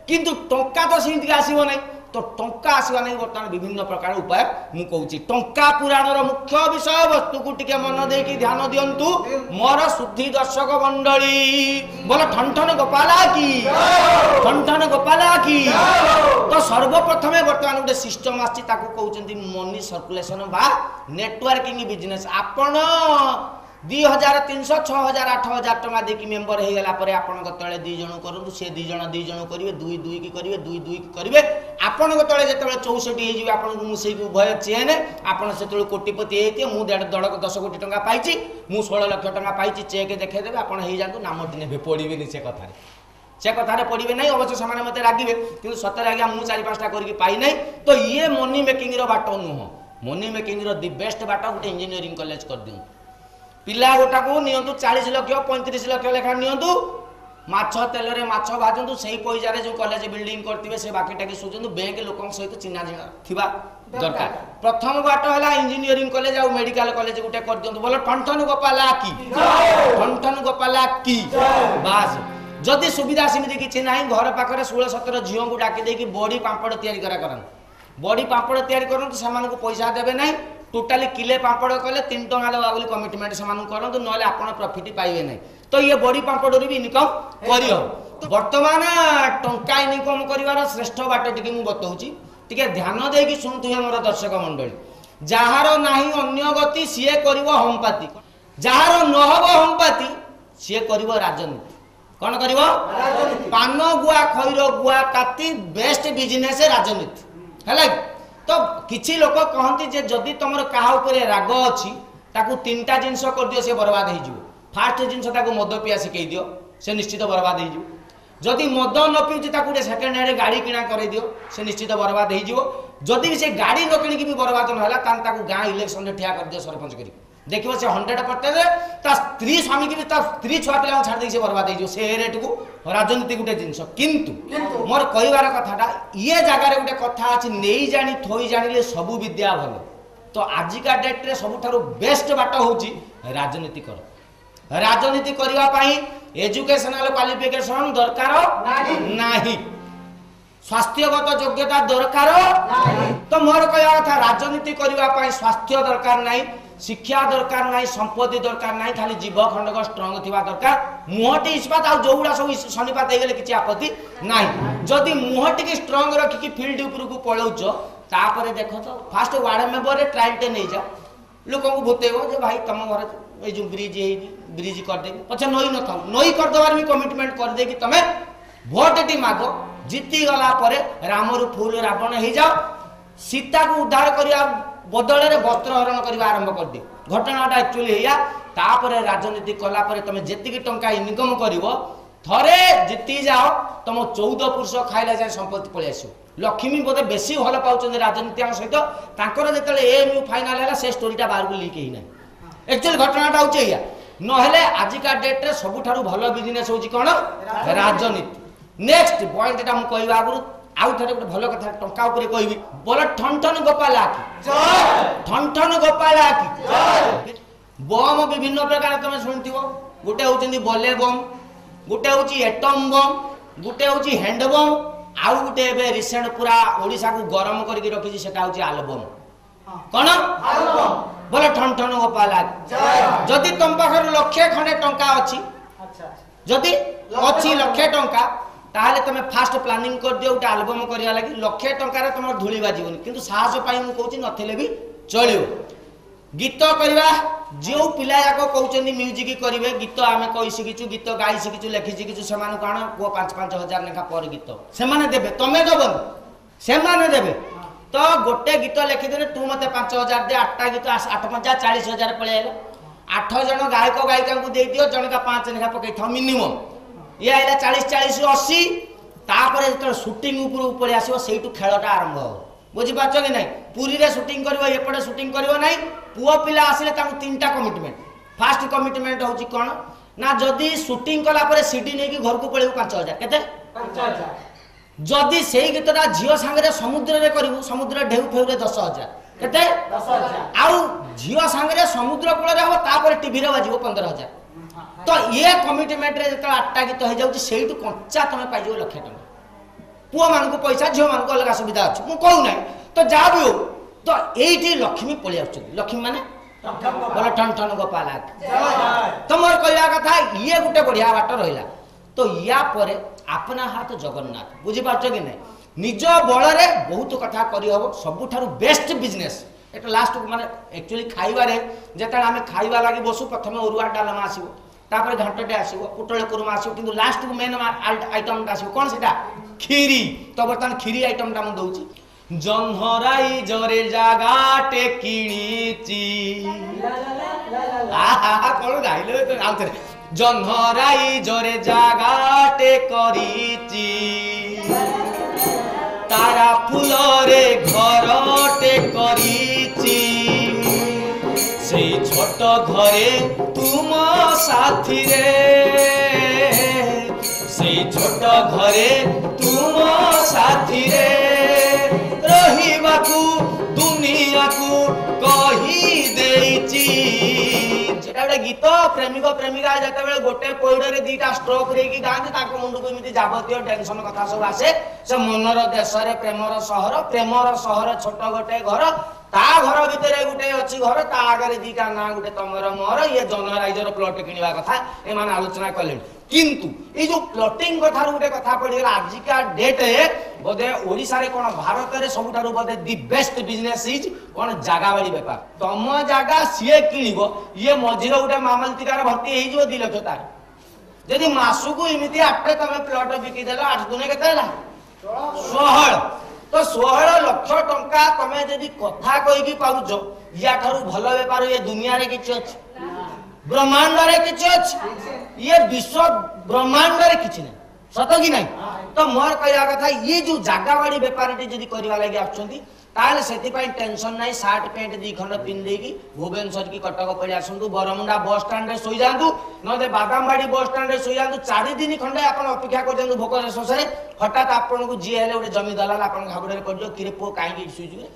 किंतु टंका तो सीधे आसब ना तो टंका आसवा नहीं बर्तमान विभिन्न प्रकार उपाय मु कहूची टंका पुराणर मुख्य विषय वस्तु को टिके मन देकी ध्यान दियंतु मोर शुद्धि दर्शक मंडली बोल ठन गोपाला की तो सर्वप्रथमे बर्तमान गोटे सिस्टम आछि ताकू कहउचंती मनी सर्कुलेशन बा नेटवर्किंग बिजनेस आपण 2300 6000 8000 टका देकी मेंबर हो गला परे आपण तले 2 जण करंतु से 2 जण करिवे 2 की करिवे 2 की करिवे आपण तले जेतबे 64 हे जिवे आपण मुसई को भय चेन आपण सेतले कोटिपति हेते मु 10 कोटी टका पाइची मु 16 लाख टका पाइची चेक देखे देबे आपण हे जानतु नाम दिने पड़िबे नि से कथारे पड़े ना अवश्य से मत रागे कि सतरे आज्ञा मुझे 4-5टा करके पाई ना तो ये मनी मेकिंग बाट नुह मनी मेकिंग दि बेस्ट बाट गोटे इंजीनियरिंग कॉलेज कर दिउ पिला गोटा को नियंतु 40 लाख 35 लाख लेखा नियंतु माछ तेल रे माछ भाजंतु सही पैसा रे जो कॉलेज बिल्डिंग करथिबे से बाकीटा के सुजंतु बैंक लोकन सहित चिन्हा थिबा दरकार प्रथम बाट हला इंजीनियरिंग कॉलेज आ मेडिकल कॉलेज गोटे कर दियंतु बोल ठन गोपाला की बास जदि सुविधा सेमती किसी ना घर पाखे 16-17 झील को डाकी देकी बड़ी पापड़ तैयारी करन बड़ी पापड़ तैयारी करन से पैसा देवे ना टोटाली किले पापड़ कले 3 टଙ୍କା देवा बोली कमिटमेंट से करंतु नले आपण प्रॉफिट पाइबे नै तो ये बड़ी पापड़ भी इनकम करी हो वर्तमान टंका इनकम करिवार श्रेष्ठ बाट टिके मु बतौची टिके ध्यान देकी सुनतु हमर दर्शक मंडली जहार नाही अन्य गति सीए करिवो हमपाती जहार नहबो हमपाती सीए करिवो राजनीति कौन कर पान गुआ खैर गुआ काती बेस्ट बिजनेस राजनीति है तो किछि लोक कहती जे जदि तुम क्या राग अच्छी ताकू 3टा जिनस कर दियो से बर्बाद हो फास्ट जिनस मद पिया शिखई दियो से निश्चित बर्बाद हो जदि मद न पीऊँ गोटे सेकेंड हैंड गाड़ी किଣା कर दियो से निश्चित बर्बाद हो जदि भी से गाड़ी न किणिकी भी बर्बाद ना गाँ इलेक्शन ठिया कर दियो सरपंच करी देखिए से 100% स्त्री स्वामी की भी स्त्री छुआ पिला छाड़ दे बर्बाद हो से रेट को राजनीति गोटे जिनस किंतु मोर कहबार कथाटा ये जगार गोटे कथा अच्छी नहीं जानी थोई जानिले सबु विद्या भल तो आजिका डेट रे सबुठारु बेस्ट बाट होची राजनीति कर राजनीति करबा पई एजुकेशनल क्वालिफिकेशन दरकार नाही स्वास्थ्यगत योग्यता दरकार तो मोर कहया कथा राजनीति करबा पई स्वास्थ्य दरकार नाही शिक्षा दरकार नाही संपत्ति दरकार नाही खाली जीव खंडक स्ट्रांग थिबा दरकार मुहटी इस्पात आ जोउडा सब शनिपात हे गेले किछि आपत्ति नाही जदी मुहटी के स्ट्रांग रखि कि फील्ड ऊपर को पळौछ तापरे देखो तो फास्ट वार्ड मेंबर रे ट्रायल टे नै जा लोक को भूतेगो जे भाई तम घर ए जो ब्रिज कर दे पछे नई न थाउ नई कर दवार भी कमिटमेंट कर दे कि तमे वोट टी मागो जीती गला परे रामरु फूल रावण हे जाओ सीता को उद्धार करिया बदले रे वस्त्र हरण करबा आरंभ कर दे घटनाटा एक्चुअली हेया तापरे राजनीति कला परे तमे जेति की टंका इनकम करिवो थरे जीती जाओ तम 14 पुरुष खाइला जाय संपत्ति पळे आसो लक्ष्मी बोधे बेसी भल पाउछन राजनीति सहित तांकर जेतले एमयू फाइनल हैला से स्टोरीटा बाहर को लीक हे नै एक्चुअली घटनाटा होचे हेया नहले आजिका डेट रे सबुठारु भलो बिजनेस होची कोन राजनीति नेक्स्ट पॉइंट एटा हम कहबा आगु आउ थरे गोटे भलो कथा टंका ऊपर कहबी बोल ठन ठन गोपाला की जय ठन ठन गोपाला की जय बम विभिन्न प्रकार तमे सुनथिबो गोटे होचंदी बले बम गोटे होची एटम बम गोटे होची हैंड बम आउ गोटे एबे रिसेंट पूरा ओडिसा को गरम करके रखिछि सेटा होची एल्बम कोन एल्बम बोल ठन ठन गोपाला की जय जदी तम पाखर लक्ष्य खंडे टंका अछि अच्छा जदी अछि लक्ष्य टंका ताहले तमे फास्ट प्लानिंग कर दियो उटा एल्बम करिया लागि लक्ष्य टंका रे तमर धुली बाजीबनी किंतु साहस पाई मु कहूची नथिले भी चलियो गीत करबा जो पिला जाको कहउचंदी म्यूजिक करिवे गीत आमे कहि सिकिछु गीत गाई सिकिछु लेखि सिकिछु समान काण को 5-5 हजार लेखा पर गीत सेमाने देबे तमे दबन सेमाने देबे तो गोटे गीत लेखि देले तू मते 5000 दे 8टा गीत 8-5 40,000 पळे आले 8 जण गायक गायिका को दे दियो जण का 5 लेखा पकै था मिनिमम ये आइला 40-40 80 तापरे जत शूटिंग ऊपर ऊपर आसीबो सेइटु खेलटा आरंभ हो बुझि पाछो कि नै पूरी रे शूटिंग करबो एपडे शूटिंग करबो नै पुओ पिला आसीले ताकू 3टा कमिटमेंट फास्ट कमिटमेंट होची कोन ना जदी शूटिंग कला परे सीडी नै कि घर को पळेउ 5000 केते 5000 जदी सेई गीतटा झियो संगे समुद्र रे करबो समुद्र ढेउ फेउ रे 10000 केते 10000 आउ झियो संगे समुद्र कोळ रे हो तापरे टीवी रे बाजिबो 15000 तो ये कमिटमेंट रे जत 8टा गीत हो जाउची सेइटु कंचा तमे पाइजो लक्ष्य टंका पुओ मान को पैसा झियो मान को अलग सुविधा अछि मु कहू नै तो जा भी हो तो एठी लक्ष्मी पळे आछी लक्ष्मी माने बोला ठन ठन गोपाला तमर कहया कथा ये गुटे बढ़िया बाट रहिला तो या परे अपना हाथ जगन्नाथ बुझी पाछो कि नै निज बळ रे बहुत कथा करी हबो सबुठारु बेस्ट बिजनेस एटा लास्ट माने एक्चुअली खाइबा रे जेता हमें खाइबा लागि बसु प्रथमे ओरुआ डालमा आसीबो तापर घंटटे आसीबो पुटळ कुरमा आसीबो किंतु लास्ट को मेन आइटम ता आसीबो कोन सेटा खीरी तो बर्तन खीरी आइटम ता म दउची जन्हराई जरे जागाटे किणीची आहा कोन गाइले तो आउतरे जन्हराई जरे जागाटे करीची तारा फुलरे घरटे करीची से छोट घरे तुम साथी रे से छोट घरे तुम साथी रे रहिबाकू दुनिया को कही देइची जेटा बे गीत प्रेमिक प्रेमिका जते बेले गोटे कोइडे रे दीटा स्ट्रोक रे की गांधी ताको मुंडू को इमिति जाबतीय टेंशन कथा सब आसे से मनर देश रे प्रेमर शहर छोट गोटे घर ता घर भितरे गुटे अछि घर ता आगे दीटा ना गुटे तमर मोर ये जनराइजर प्लॉट किनिबा कथा ए माने आलोचना करले किंतु ए जो प्लॉटिंग कथा गुटे कथा पड़ी गेला आजिका डेट रे बोधे ओडिसा रे कोन भारत रे सबुठारु बोधे दी बेस्ट बिजनेस इज कोन जागा वाली व्यापार तम जागा सिए किनिबो ये मझिरो गुटे मामलतिकार भर्ती हेइ जो 2 लाख तार जदी मासु को इमिति आटे तमे प्लॉट बिकी देला 8 दुने केते हला 16 तो 16 लाख टंका तमे जदी कथा कहि की पाउछ या थारु भलो व्यापार ये दुनिया रे किछ अछि ब्रह्मांड रे किछ अछि ये विश्व ब्रह्मांड रे किछ नै सत कि नै तो मोर कहया कथा ये जो जागावाड़ी व्यापारटी जदी करबा लागि आछंती ताले सेति पई टेंशन नै शर्ट पैंट 2 खंड पिन देकी भुवनेश्वर की कटक पड़ी आसंतु बरमुंडा बस स्टैंड रे सोई जांतु नदे बादामबाड़ी बस स्टैंड रे सोई जांतु 4 दिन खंडे आपण अपेक्षा कर जांतु भोक रे सोसरे हठात आपण को जी हेले उडे जमी दलाल आपण घाबड़े रे पड़ जो किरे पो काई की सुई जुए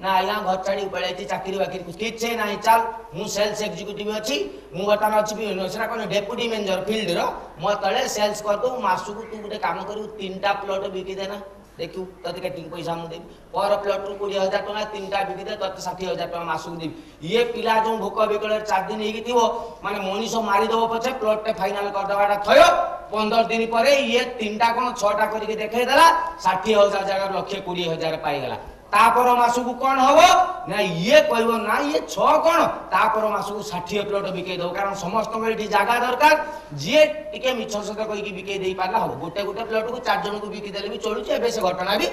ना आया घर छाड़ी पळाइती चाकरी बाकरी कुछ किछे नाही चल मु सेल्स एग्जीक्यूटिव अछि मु बर्तमान अछि बिनोसरा कोन डेप्यूटी मैनेजर फील्ड रो मो तळे सेल्स कर दो मासु को तू गुटे काम करू 3टा प्लॉट बिकी देना देखू तते केटिक पैसा मु देबी पर प्लॉट रु 20,000 टका तीनटा बिकी दे तते 60,000 टका मासु देबी ये पिला जो भोक बिकल 4 दिन हेगी थिवो माने मनीष मारी दबो पछे प्लॉट टे फाइनल कर दवाटा थयो 15 दिन परे ये तीनटा कोन 6टा करके देखाई देला 60,000 जगह लक्ष्य 20,000 पाई गेला तापर मासुकू कौन हबो ना ये कहबो ना ये 6 कोन तापर मासुकू 60 प्लॉट बिके दो कारण समस्त में एठी जागा दरकार जे टिके मिछ सत कहि की बिके देई पाला हो गोटे गोटे प्लॉट को 4 जन को बिकी देले भी चलु छे एबे से घटना भी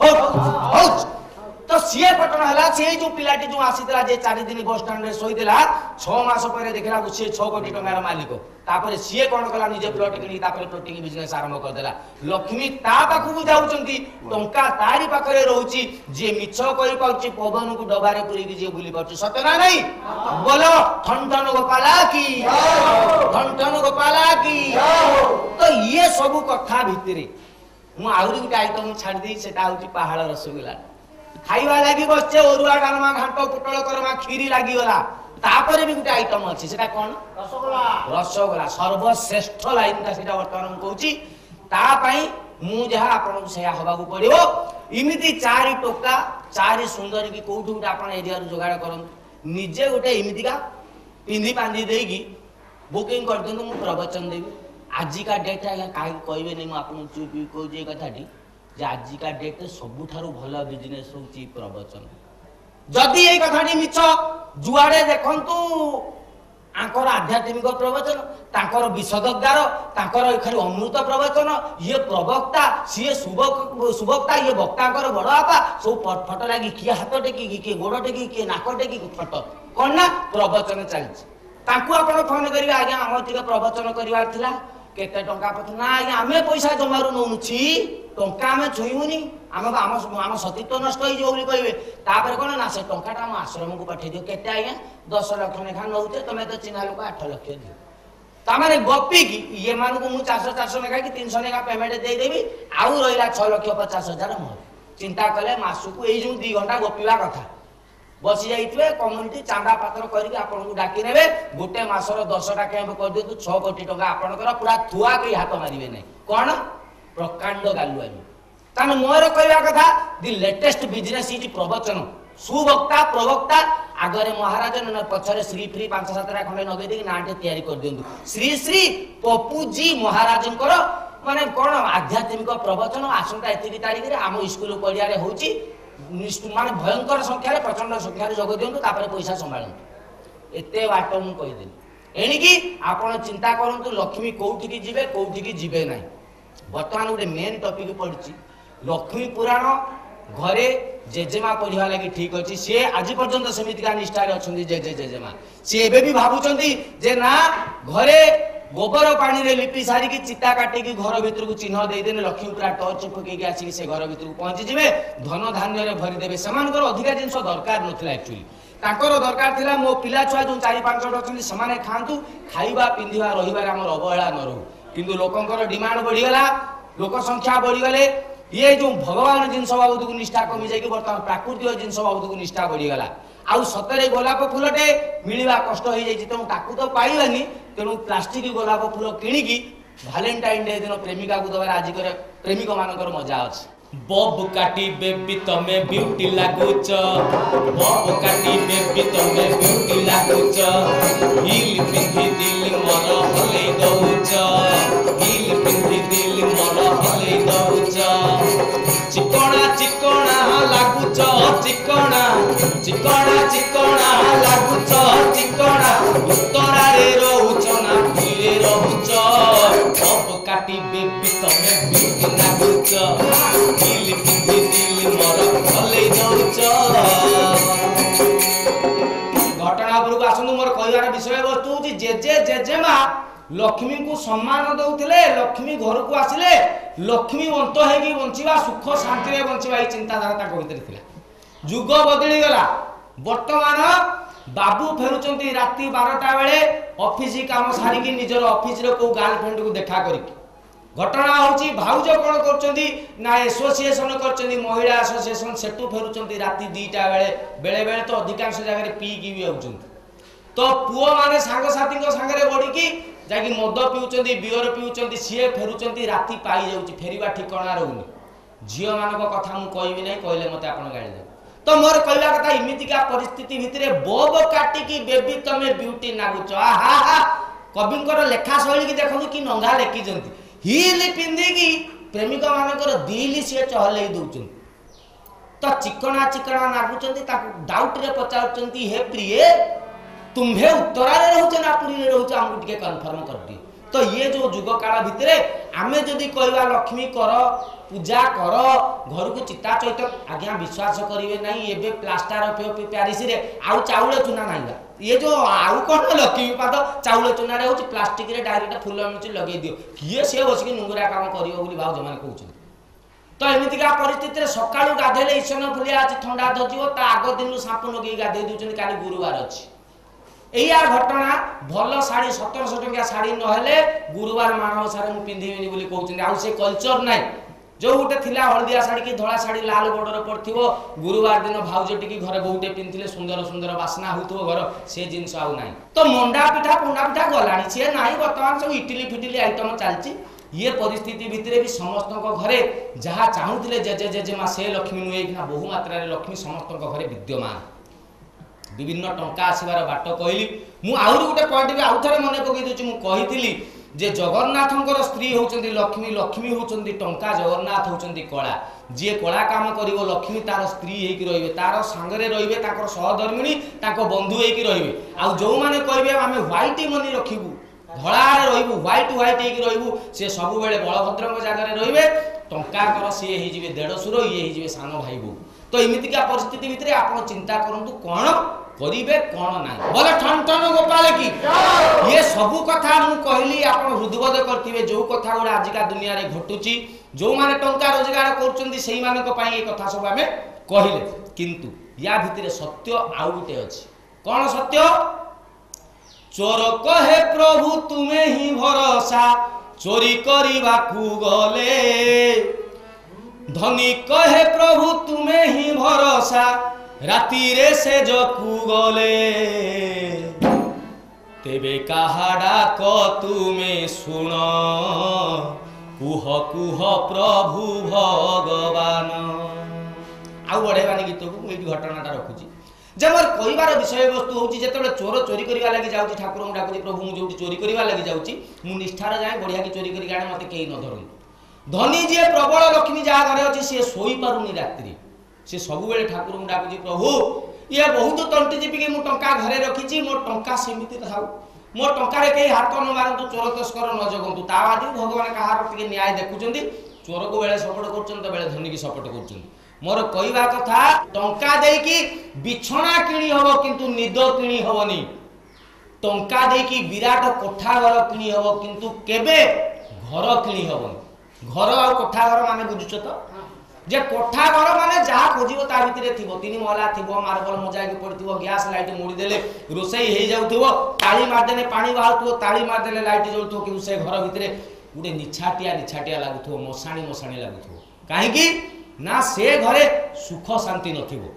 हो तो सीए घटना हला से जो पिलाटी जो आसीतला जे 4 दिन बस स्टैंड रे सोई देला 6 मास परे देखला से 6 कोटी टंकार मालिक तापर सीए कोन कला निजे प्लॉट किनी तापर प्लॉटिंग बिजनेस आरंभ कर देला लक्ष्मी ता पाखु जाउचंती टंका तारी पाखरे रहउची जे मिछ कहि पाउची पवन को डबारे पुरी की जे बुली पाउची सत्य ना नहीं बोलो ठंडन गोपाला की ठंडन गोपाला की तो ये सब कथा भितरे मु आउरी गुटे आइटम छाड़ दी सेटा होची पहाड़ रसगुल्ला खाइबा लागी बसचे ओरुआ डालमा घांट पुटल करमा खीरी लागी गला तापरे भी गुटे आइटम अछि सेटा कोन रसगुल्ला रसगुल्ला सर्वश्रेष्ठ लाइन का सेटा वर्तमान कहूची ता पई मु जहा आपन सेया होबा को पड़िबो इमिति 4 टोका 4 सुंदर की कोठु गुटे आपन एरिया रु जोगाड़ करन निजे गुटे इमिति का पिंदी पांदी देगी बुकिंग कर देनु मु प्रवचन देबी आजि का डेट आया काई कहबे नै मु आपन चुपी को जे कथाटी जे आजि का डेट सबुठारु भलो बिजनेस होची प्रवचन जदि ए कथाटी मिछ जुआडे देखंतु आंकर आध्यात्मिक प्रवचन तांकर विशदज्ञार तांकर खाली अमृत प्रवचन ये प्रवक्ता सीए सुवक्ता ये वक्तांकर बड़ आपा सब फटो लागी किए हाथ टेकी किए गोड़ टेकी किए नाक टेकी फटो कौन ना प्रवचन चलछि तांकु आपण फोन करिवे आज्ञा हमर टिके प्रवचन करिवार थिला केते टंका पथ ना आज्ञा हमें पैसा जमारू नउछि टंका हमें छुइमुनी आम सतीत्व नष्ट हो बोली कहबे तापर कोन ना से टंकाटा हम आश्रम को पठे दियो केते आज्ञा 10 लाख लेखा नउते तमे तो चिन्हा लोक 8 लाख दियो ता माने गप्पी की ये मान को मु 400 लेखा कि 300 लेखा पेमेंट दे देबी आउ रहिला 6,50,000 मोर चिंता कले मासु को एई जो 2 घंटा गप्पीवा कथा बसी जाइतबे कम्युनिटी चांदा पात्र करके आपन को डाकी नेबे गोटे मासर 10टा कैंप कर दियो 6 कोटी टका आपनकर पूरा थुआ के हाथ मारिबे नै कोन प्रकांड गालुआमी तान मोर कहवा कथा दी लेटेस्ट बिजनेस इज प्रवचन सुवक्ता प्रवक्ता आगरे महाराज न पछरे श्री फ्री 5-7टा खंडे नगे देकी नाटे तयारी कर दियंतु श्री श्री पप्पू जी महाराजंकर माने कोन आध्यात्मिक प्रवचन आसंता एतिकी तारिख रे आम स्कूल पडिया रे होची माने भयंकर संख्या रे प्रचंड संख्या रे जग दियंतु तापर पैसा संभाळंतु एते बात मु कहि देली एनिकी आपण चिंता करंतु लक्ष्मी कोउठी की जिबे नाही वर्तमान गोटे मेन टॉपिक पड़ची लक्ष्मी पुराण घरे जेजेमा पढ़ा लगी ठीक अच्छी सी आज पर्यंत सेमितिका निष्ठा अच्छा जेजेमा सी एबे भी भावुंट जे ना घरे गोबर पानी रे लिपि सारिकी चिता काटिकी घर भितर को चिन्ह देदेने लक्ष्मी पूरा टर्च पकईकी आसिक से घर भितर को पहुंची जिवे धन धान्य रे भरी देबे समानकर अधिका जिंस दरकार नथिला एक्चुअली तांकर दरकार थिला मो पिला छुआ जो 4-5 जण अछन समाने खांतु खाइबा पिंधिबा रहिबार हमर अवहेला न रहू किंतु लोकंकर डिमांड बढ़ी गला लोक संख्या बढ़ी गले ये जो भगवान जिनस बाबद को निष्ठा कमी जाए बर्तमान प्राकृतिक जिनस बाबद को निष्ठा बढ़ी गला आउ सतरे गोलाप फूलटे मिलवा कष्ट हो जाए तेणु ताकू तो पाइबानी तेणु प्लास्टिक गोलाप फूल किणिकी वैलेंटाइन डे दिन प्रेमिका को दबार आज प्रेमिक मानकर मजा अच्छे बब काटी बेबी तमे ब्यूटी लागुच बब काटी बेबी तमे ब्यूटी लागुच हिल पिंधी दिल मोर हले दउच हिल पिंधी दिल मोर हले दउच चिकणा चिकणा लागुच चिकणा चिकणा चिकणा लागुच चिकणा उत्तरा रे रहउच ना भूले रहउच बब काटी बेबी तमे ब्यूटी लागुच हिल पिंधी दिल मोर हले दउच घटना उपरକୁ आसନ୍ତୁ ମୋର କହିବାର ବିଷୟ ବସ୍ତୁ ହେଉଛି जेजे जेजेमा लक्ष्मी को सम्मान दौले लक्ष्मी घर को आसिले लक्ष्मी अंत होगी बंचिबा सुख शांति रे बंचिबा ई चिंताधारा ताको भीतर थिला जुग बदली गला वर्तमान बाबू फेरुचंती राती 12टा बेले ऑफिस काम सारिकी निजर ऑफिस रे को गर्लफ्रेंड को देखा करिकी घटना होची भाउज कोन करचंती ना एसोसिएशन करचंती महिला एसोसिएशन सेटू फेरुचंती राती 2टा बेले बेले तो अधिकांश जगह रे पी की भी आउचंती तो पुओ माने सांग साथी को संगे रे बडी की जाकी मद पिउचंती बियर पिउचंती सीए फेरुचंती राती पाई जाउची फेरीबा ठिकाना रहउनी झील मान कथा मुझे कहबी ना कहले मत आप गाड़ी देव तो मोर कहला कथा इमितिका परिस्थिति भितर बोब काटिकी बेबी तमे ब्यूटी नागुच हा हा कविंकर लेखा शैली की देखो कि नंगा लेखिं हिल पिंधिकी प्रेमिक मानकर दिल सी चहल दौरान तो चिकना चिकना नागुंट डाउट रे पचार हे प्रिय तुम्हें उत्तरारे रोचे ना पुरी रोचे आमको टे कन्फर्म कर दिए तो ये जो जुग काल भितर आमे जदि कहवा लक्ष्मी कर पूजा कर घर को चिता चैत आज्ञा विश्वास करेंगे नहीं ये प्लास्टर ऑफ पेरिस रे आउ चाउल चूना ना ये जो आउ कौन लक्ष्मी पाद चाउल चूना रे होची प्लास्टिक रे डायरेक्ट फूल मिर्ची लगे दियो किए से बसिक नुंगरा काम करियो बोली भाउज माने कहउछन तो एमितिका परिस्थिति सकाळू गाधेले ईशन फुलिया आज ठंडा धजियो ता आग दिन सापु नगे गाधे दिउछन काली गुरुवार अछि एया घटना भल शाड़ी 1700 टंका शाड़ी नहेले गुरुवार मानवसारे मु पिंधिबिनी बोली कहउछन आउ से कल्चर नाही जो गोटे थिला हलदिया शाड़ी की धड़ा शाड़ी लाल बॉर्डर पड़थिबो गुरुवार दिन भाउजटी की घरे बहुटे पिंथिले सुंदर सुंदर वासना होथबो घर से जिंस आउ नाही तो मंडा पिठा गलाणी से नाही वर्तमान सब इडली फिटली आइटम चलची ये परिस्थिति भितर भी समस्त घरे जहाँ चाहूले जेजे जेजेमा से लक्ष्मी नुए कि बहु मात्रा लक्ष्मी समस्त घरे विद्यमान विभिन्न टंका आसबार बाट कहली मु आउरी गोटे पॉइंट भी आउ थे मन पकई दूची मु कहिथिली जे जगन्नाथंकर स्त्री होचंदी लक्ष्मी लक्ष्मी होचंदी टंका जगन्नाथ होचंदी कला जे कला काम करिवो लक्ष्मी तार स्त्री हेकि रहिबे तार संगरे रहिबे ताकर सहधर्मिणी ताको बंधु हेकि रहिबे आ जो माने कहबे आमे व्हाइट मनी रखिबू धड़ारे रहिबू व्हाइट हेकि रहिबू से सब बेले बलभद्रଙ୍କ जागारे रहिबे टंका कर से हे जिवे देढसुर ये हे जिवे सानो भाई बो तो एमितिका परिस्थिति भितर आपण चिंता करंतु कोन करिबे कोन ना बोले ठन ठन गोपाल की ये सब कथा मु कहली आपण हृदयबोध करथिबे जो कथा गुडा आजिका दुनिया रे घटुची जो माने टंका रोजगार करचंदी सेही मानक पई ए कथा सब हमें कहिले किंतु या भितर सत्य आउ गुटे अछि कोन सत्य चोर कहे प्रभु तुम्हें ही भरोसा चोरी करिबा कु गले धनी कहे प्रभु तुम्हें ही भरोसा राति रे से जो कु गले तेबे काहाडा को तुम्हें सुन कुह कुह प्रभु भगवान आउ बढ़ेबानी गीत को ये घटनाटा रखुची जे मोर कहबार विषय वस्तु होची जेतबे चोर चोरी करबा लागि जाउची ठाकुर को डाकुची प्रभु मु जोटी चोरी करबा लागि जाउची मु निष्ठार जाय बढ़िया की चोरी करी गाणे मते केही न धरन धनी जे प्रबल लक्ष्मी जा घरे अछि से सोई पारुनी रात्रि से सब बेले ठाकुर को डाकुची प्रभु ये बहुत तंटी जीपी के मु टंका घरे रखीची मो टंका सीमित थाउ मो टंका रे केही हाथ न मारंतु चोर तस्कर न जगंतु ता बादी भगवान कहार टिके न्याय देखुचंदी चोर को बेले सपोर्ट करचंत बेले धनी की सपोर्ट करचंदी मोर कहवा कथा टंका देकी बिछना किणी हबो किंतु निद किणी हबनी टंका देकी विराट कोठा घर किणी हबो किंतु केबे घर किणी हबनी घर आ कोठा घर माने बुझुछ तो जे कोठा घर माने जहा खोजिबो ता भितरे थिबो तीन महला थिबो मार्बल मजा के पड़थिबो गैस लाइट मोड़ी देले रोसई हे जाउथिबो ताली मार देले पानी बाहरथिबो ताली मार देले लाइट जळुथिबो कि से घर भितरे गुडे निछाटिया लागुथिबो मसाणी लागुथिबो काहे की ना से घरे सुख शांति नथिबो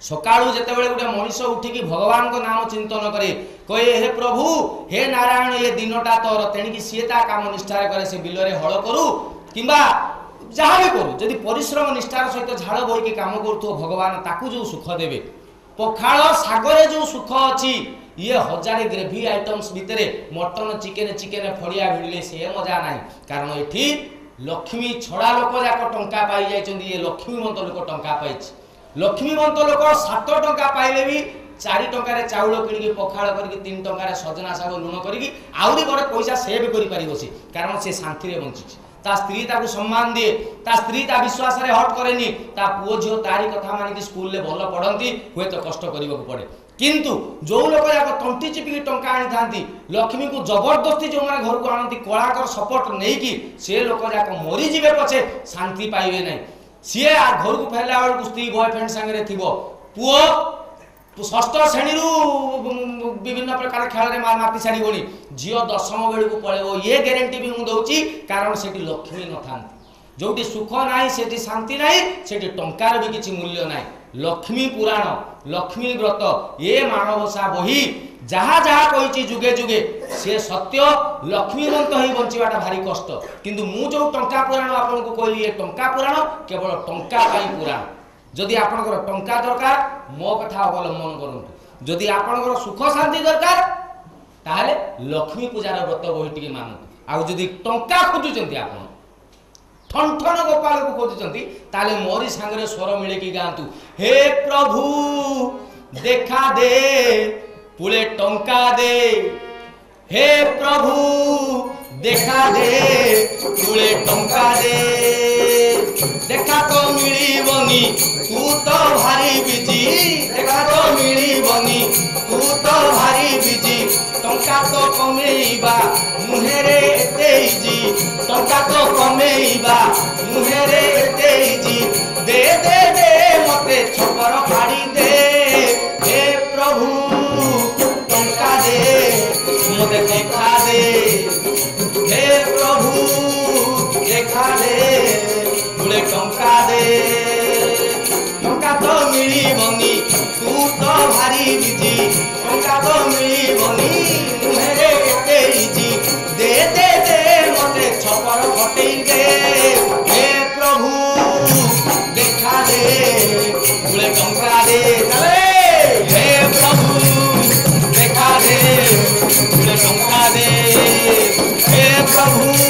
सकाळू जेतेबेले गुटे मनीष उठिकी भगवान को नाम चिंतन करे कहे हे प्रभु हे नारायण ये दिनटा तोर तेणिकी सी ता काम निष्ठार करे से बिलरे हळ करू किंबा जहाँ भी करू जदि परिश्रम निष्ठार सहित झाड़ बोईकी काम करूथो भगवान ताकू जो सुख देवे पखाळ सागरे जो सुख अछि ये हजार ग्रेवी आइटम्स भितरे मटन चिकेन फड़िया भिड़िले से मजा नाही कारण एठी लक्ष्मी छड़ा लोक जाक टंका पाई जाइछन्ती ये लक्ष्मीवंत लोक टंका पाइछि लक्ष्मीवंत लोक 7 टंका पाइले भी 4 टंका चाउल किणिकी पखाड़ करके 3 टंका सजना शाग लुण करके आउरी गोटे पैसा सेव करि पारिबो से कारण से शांति रे बंची ता स्त्री ताकू सम्मान दिए ता स्त्री ता विश्वास रे हट करेनी ता पुओ झियो तारी कथा मानिकी स्कूल ले भल पढ़ंती हुए तो कष्ट करबाकू पड़े किंतु जो लोक जाक तंटी चिपिकी टंका आनी थांती लक्ष्मी को जबरदस्ती जो माने घर को आनती कलाकर सपोर्ट नहीं कि से लोक जाक मरी जिवे पछे शांति पाइबे नहीं सी घर को फेरला बेलू स्त्री बॉयफ्रेंड संगे थिबो पुओ षष्ठ श्रेणी विभिन्न प्रकार खेल में माति सारी झील 10म बेलू पड़ेबो ये ग्यारंटी भी मुझे कारण से लक्ष्मी न था जोटी सुख ना से शांति ना से टंकार भी किसी मूल्य ना लक्ष्मी पुराण लक्ष्मी व्रत ये माणवसा बही जहाँ जहाँ कही जुगे जुगे से सत्य लक्ष्मीवंत ही बंचवाटा भारी कष्ट किंतु मु जो टंका पुराण आपको कहली ये टंका पुराण केवल टंका पुराण जदि आपनकर टंका दरकार मो कथा अवलंबन करंतु जदि आपनकर सुख शांति दरकार ताहले लक्ष्मी पूजार व्रत बही टिके मानतु आ जदि टंका खोजुचंती आपन ठन ठन गोपाल को खोजुचंती ताले मोरी सांगरे स्वर मिले कि गांतु हे प्रभु देखा दे पुले टंका दे हे प्रभु देखा दे पुले टंका दे देखा तो मिलिबनी तू तो भारी बिजी देखा तो मिलिबनी तू तो भारी बिजी टंका तो कमेइबा मुहेरे तेजी टंका तो कमेइबा मुहेरे तेजी दे दे दे मते छपर फाड़ी दे हे प्रभु टंका दे मते देखा दे हे प्रभु देखा दे बोले टंका दे टंका तो मिलिबनी तू तो भारी बिजी टंका तो मिलिबनी मुहेरे तेजी दे दे दे मते छपर फटेई दे हे प्रभु देखा दे बोले टंका दे हे प्रभु देखा दे बोले टंका दे हे प्रभु